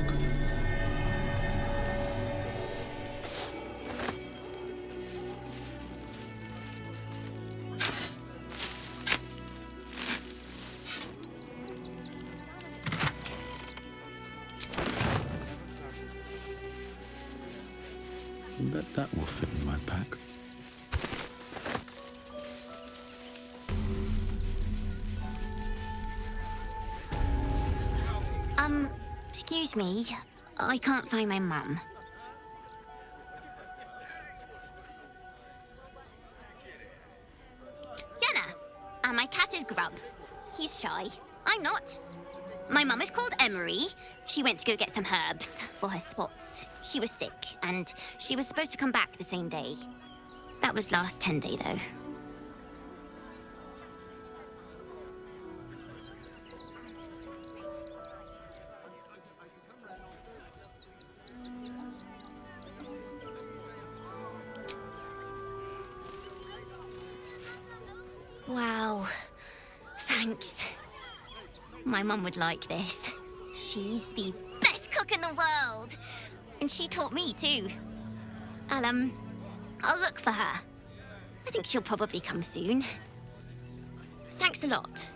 Bet that will fit in my pack. Excuse me, I can't find my mum. Yenna! And my cat is Grub. He's shy. I'm not. My mum is called Emery. She went to go get some herbs for her spots. She was sick, and she was supposed to come back the same day. That was last 10 day, though. Wow. Thanks. My mum would like this. She's the best cook in the world. And she taught me too. I'll look for her. I think she'll probably come soon. Thanks a lot.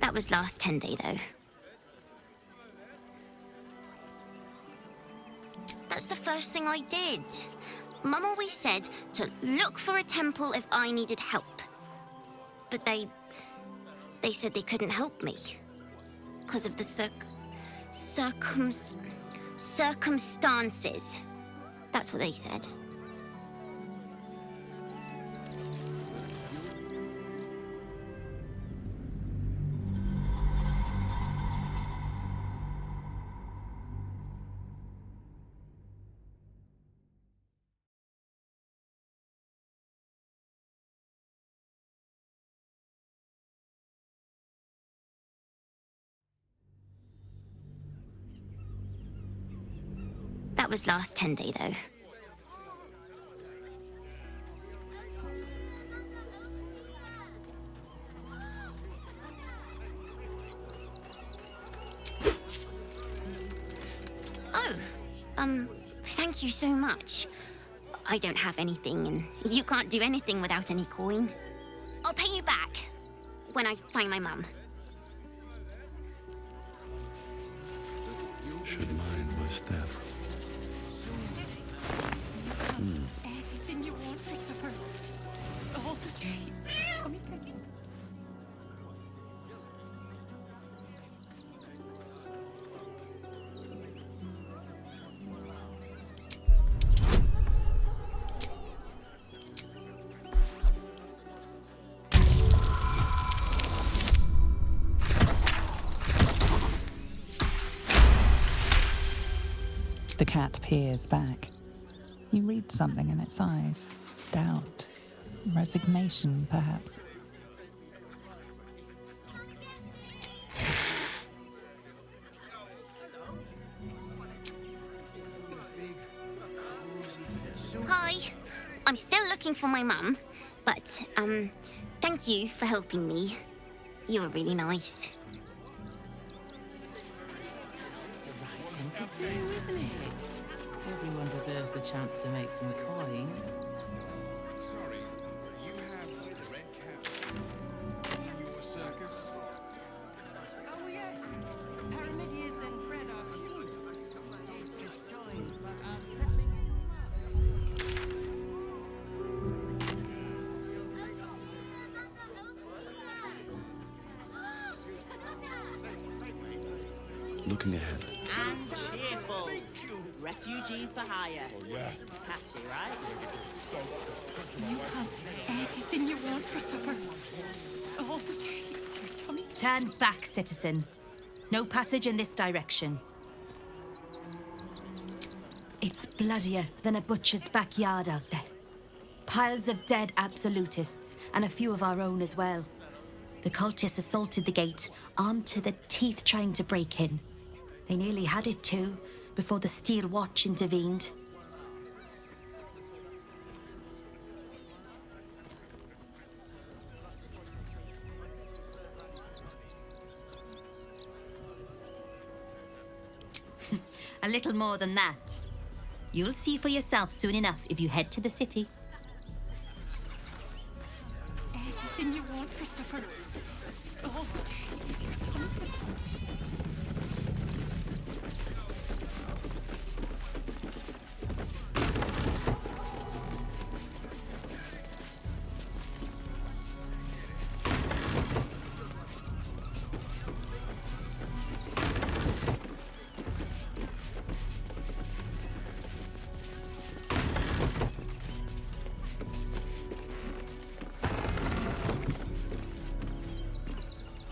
That was last 10 day, though. That's the first thing I did. Mum always said to look for a temple if I needed help. But they said they couldn't help me. Because of the circumstances. That's what they said. That was last 10 day, though. Oh, thank you so much. I don't have anything, and you can't do anything without any coin. I'll pay you back when I find my mum. Should mind my step. Everything you want for supper. All the treats. Tummy picking. The cat peers back. You read something in its eyes. Doubt. Resignation, perhaps. Hi. I'm still looking for my mum, but, thank you for helping me. You were really nice. To do, isn't it? Everyone deserves the chance to make some coin. Sorry, you have the red cap in your circus? Oh yes, Paramidius and Fred are humans. They've just joined, but are settling Looking ahead. and cheerful. Refugees for hire. Oh, yeah. Catchy, right? You have anything you want for supper. All the treats your tummy. Turn back, citizen. No passage in this direction. It's bloodier than a butcher's backyard out there. Piles of dead absolutists, and a few of our own as well. The cultists assaulted the gate, armed to the teeth trying to break in. They nearly had it too, before the Steel Watch intervened. A little more than that. You'll see for yourself soon enough if you head to the city. Anything you want for supper. All the treats your tummy.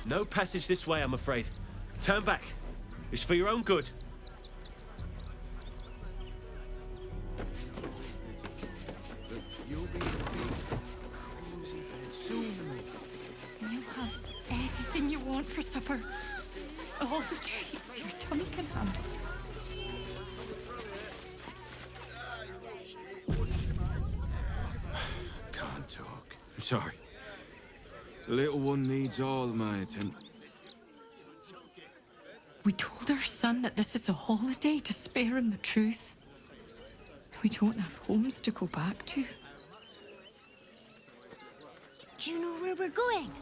No passage this way, I'm afraid. Turn back. It's for your own good. You'll be in a big, cozy bed soon. You have anything you want for supper. All the treats your tummy can handle. Can't talk. I'm sorry. The little one needs all of my attention. We told our son that this is a holiday to spare him the truth. We don't have homes to go back to. Do you know where we're going?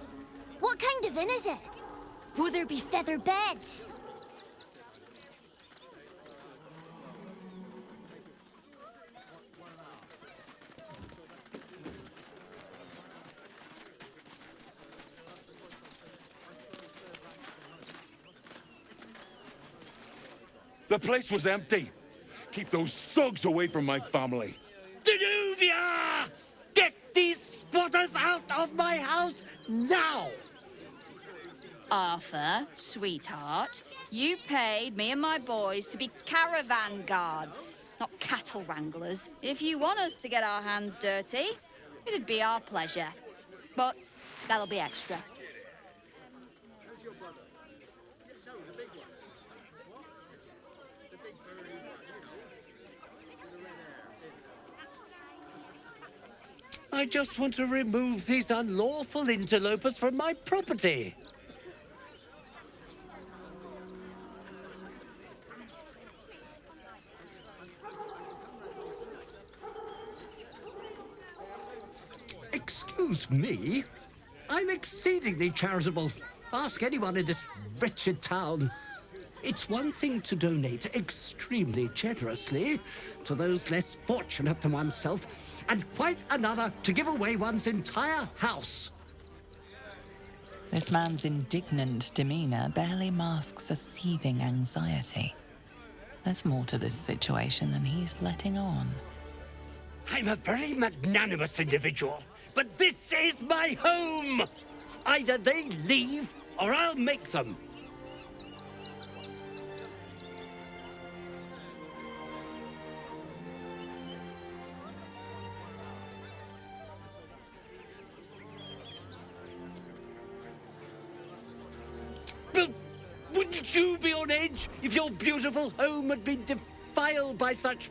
What kind of inn is it? Will there be feather beds? The place was empty. Keep those thugs away from my family. Danuvia! Get these spotters out of my house now! Arthur, sweetheart, you paid me and my boys to be caravan guards, not cattle wranglers. If you want us to get our hands dirty, it'd be our pleasure. But that'll be extra. I just want to remove these unlawful interlopers from my property. Excuse me? I'm exceedingly charitable. Ask anyone in this wretched town. It's one thing to donate extremely generously to those less fortunate than oneself, and quite another to give away one's entire house. This man's indignant demeanor barely masks a seething anxiety. There's more to this situation than he's letting on. I'm a very magnanimous individual, but this is my home! Either they leave, or I'll make them. Wouldn't you be on edge if your beautiful home had been defiled by such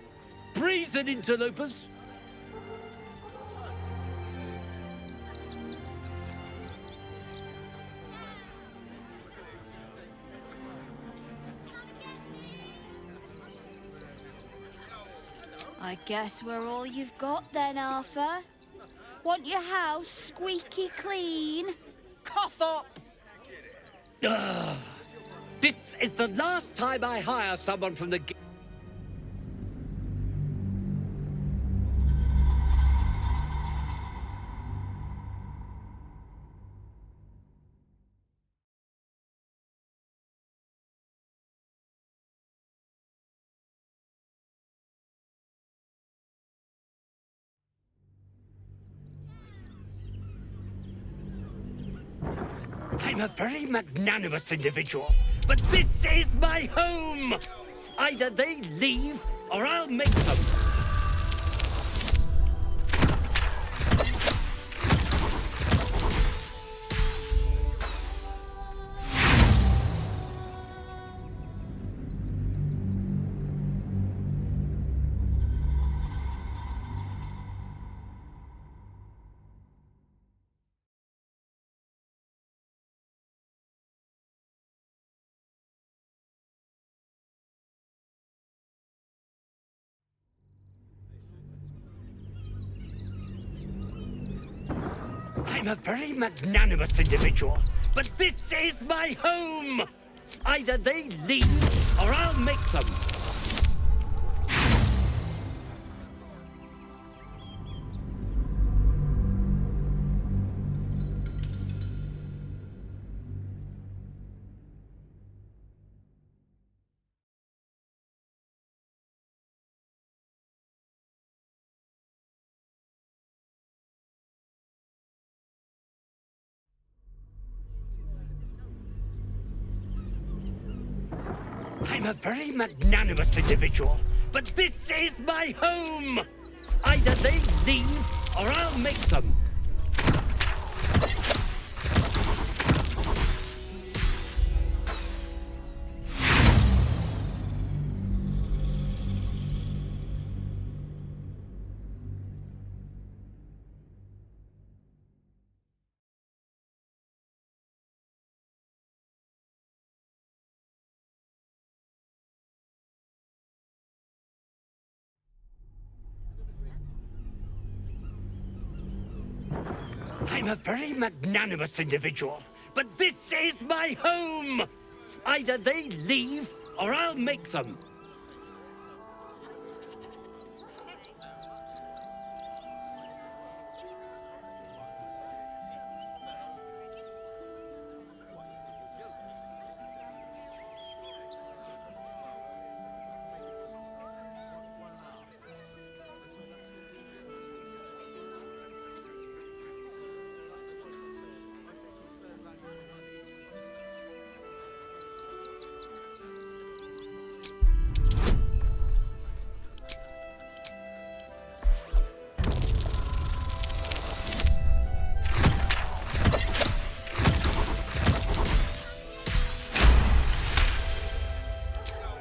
brazen interlopers? I guess we're all you've got then, Arthur. Want your house squeaky clean? Cough up! Ugh. This is the last time I hire someone from the... I'm a very magnanimous individual, but this is my home! Either they leave, or I'll make them. I'm a very magnanimous individual, but this is my home! Either they leave, or I'll make them. I'm a very magnanimous individual, but this is my home! Either they leave, or I'll make them. I'm a very magnanimous individual, but this is my home! Either they leave, or I'll make them.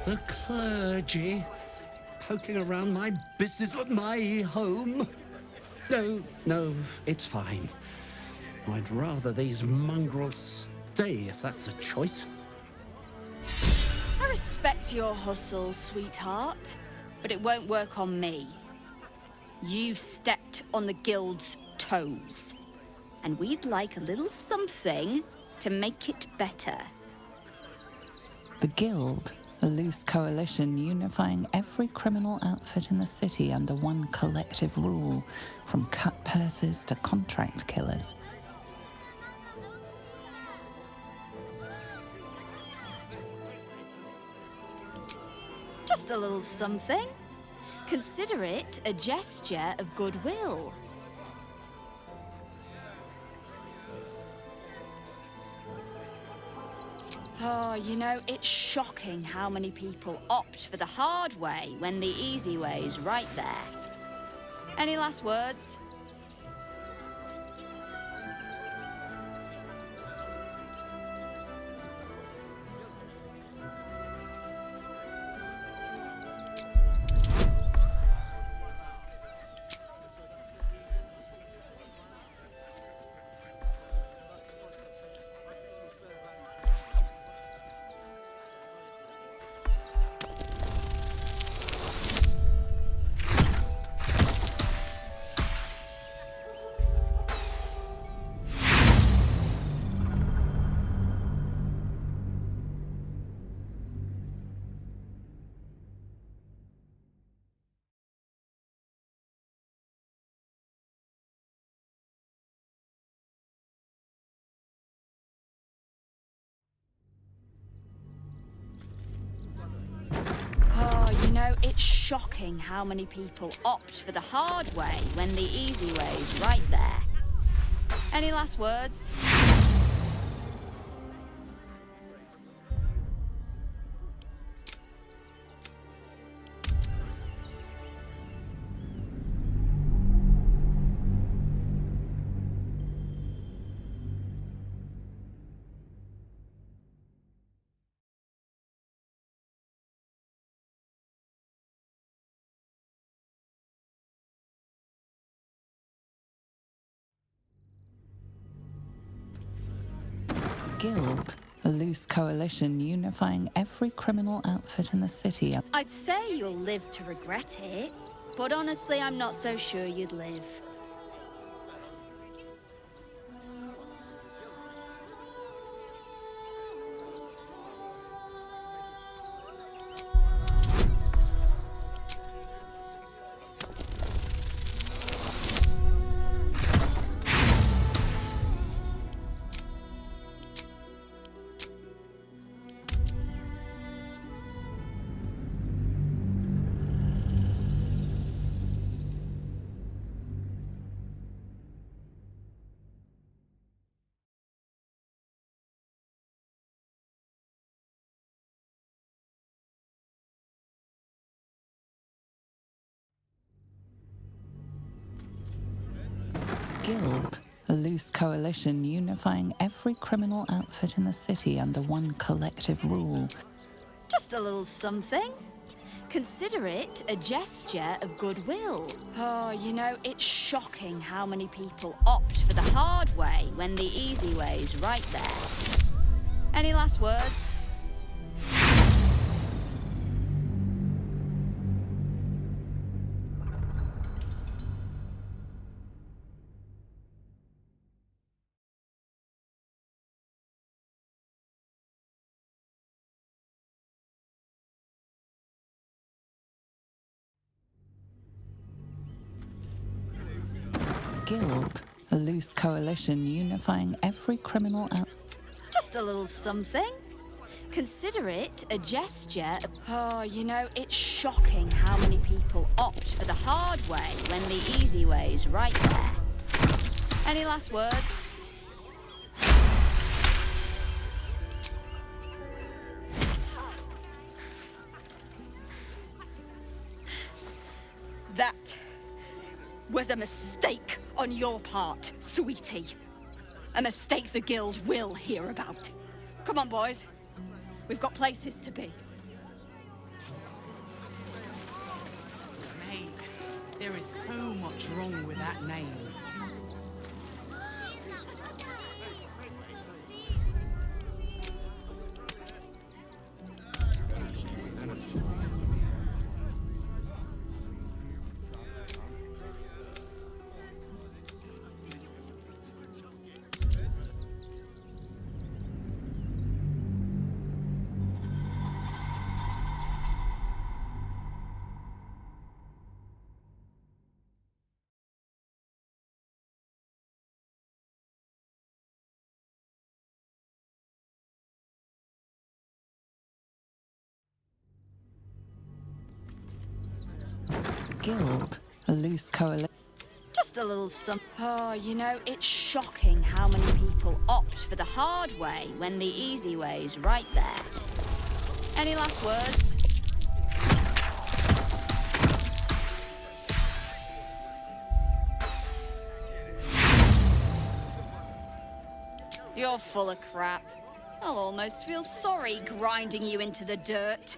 The clergy poking around my business at my home. No, it's fine. I'd rather these mongrels stay if that's the choice. I respect your hustle, sweetheart, but it won't work on me. You've stepped on the guild's toes, and we'd like a little something to make it better. The Guild, a loose coalition unifying every criminal outfit in the city under one collective rule, from cut purses to contract killers. Just a little something. Consider it a gesture of goodwill. Oh, you know, it's shocking how many people opt for the hard way when the easy way is right there. Any last words? it's shocking how many people opt for the hard way when the easy way's right there. Any last words? Guild, a loose coalition unifying every criminal outfit in the city. I'd say you'll live to regret it, but honestly, I'm not so sure you'd live. Guild, a loose coalition unifying every criminal outfit in the city under one collective rule. Just a little something. Consider it a gesture of goodwill. Oh, you know, it's shocking how many people opt for the hard way when the easy way's right there. Any last words? Guild, a loose coalition unifying every criminal Just a little something. Consider it a gesture of... Oh, you know, it's shocking how many people opt for the hard way when the easy way's right there. Any last words? That was a mistake on your part, sweetie. A mistake the Guild will hear about. Come on, boys. We've got places to be. Mate, there is so much wrong with that name. Guild, a loose coalition. Just a little some... Oh, you know, it's shocking how many people opt for the hard way when the easy way's right there. Any last words? You're full of crap. I'll almost feel sorry grinding you into the dirt.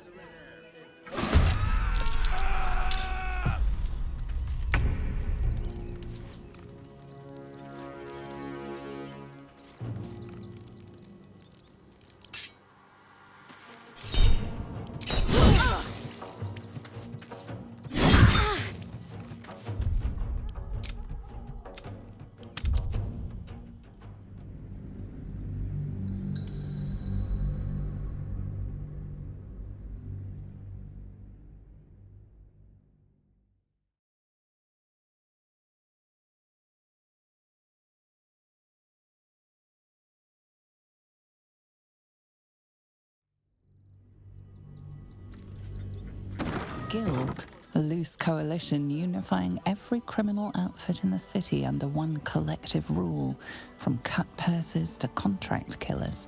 guild, a loose coalition unifying every criminal outfit in the city under one collective rule, from cut purses to contract killers.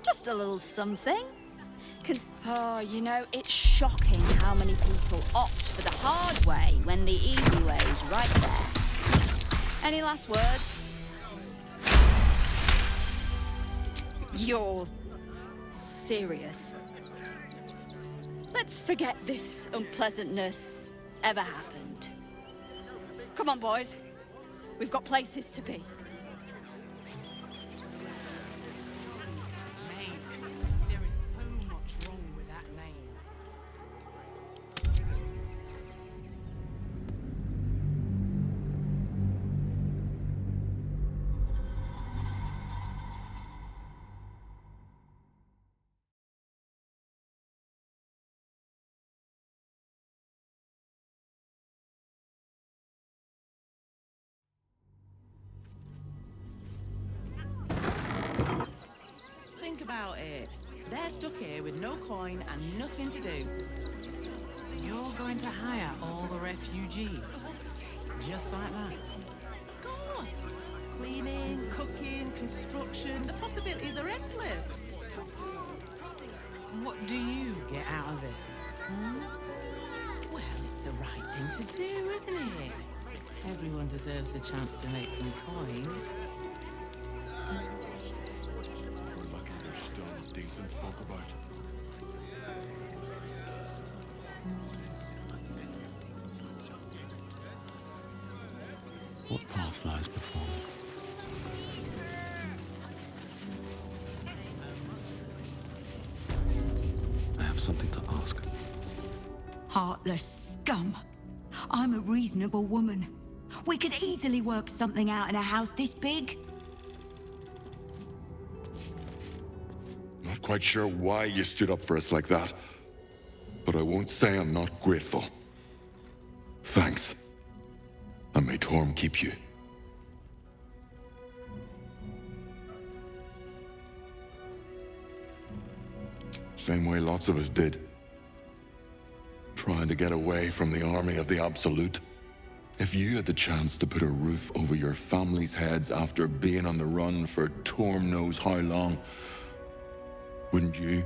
Just a little something. Oh, you know, it's shocking how many people opt for the hard way when the easy way is right there. Any last words? You're serious? Let's forget this unpleasantness ever happened. Come on, boys. We've got places to be. Think about it. They're stuck here with no coin and nothing to do. You're going to hire all the refugees. Just like that. Of course. Cleaning, cooking, construction. The possibilities are endless. What do you get out of this? Well, it's the right thing to do, isn't it? Everyone deserves the chance to make some coin. Decent folk about. What path lies before me? I have something to ask. Heartless scum. I'm a reasonable woman. We could easily work something out in a house this big. Not quite sure why you stood up for us like that, but I won't say I'm not grateful. Thanks. And may Torm keep you. Same way lots of us did. Trying to get away from the army of the Absolute. If you had the chance to put a roof over your family's heads after being on the run for Torm knows how long, wouldn't you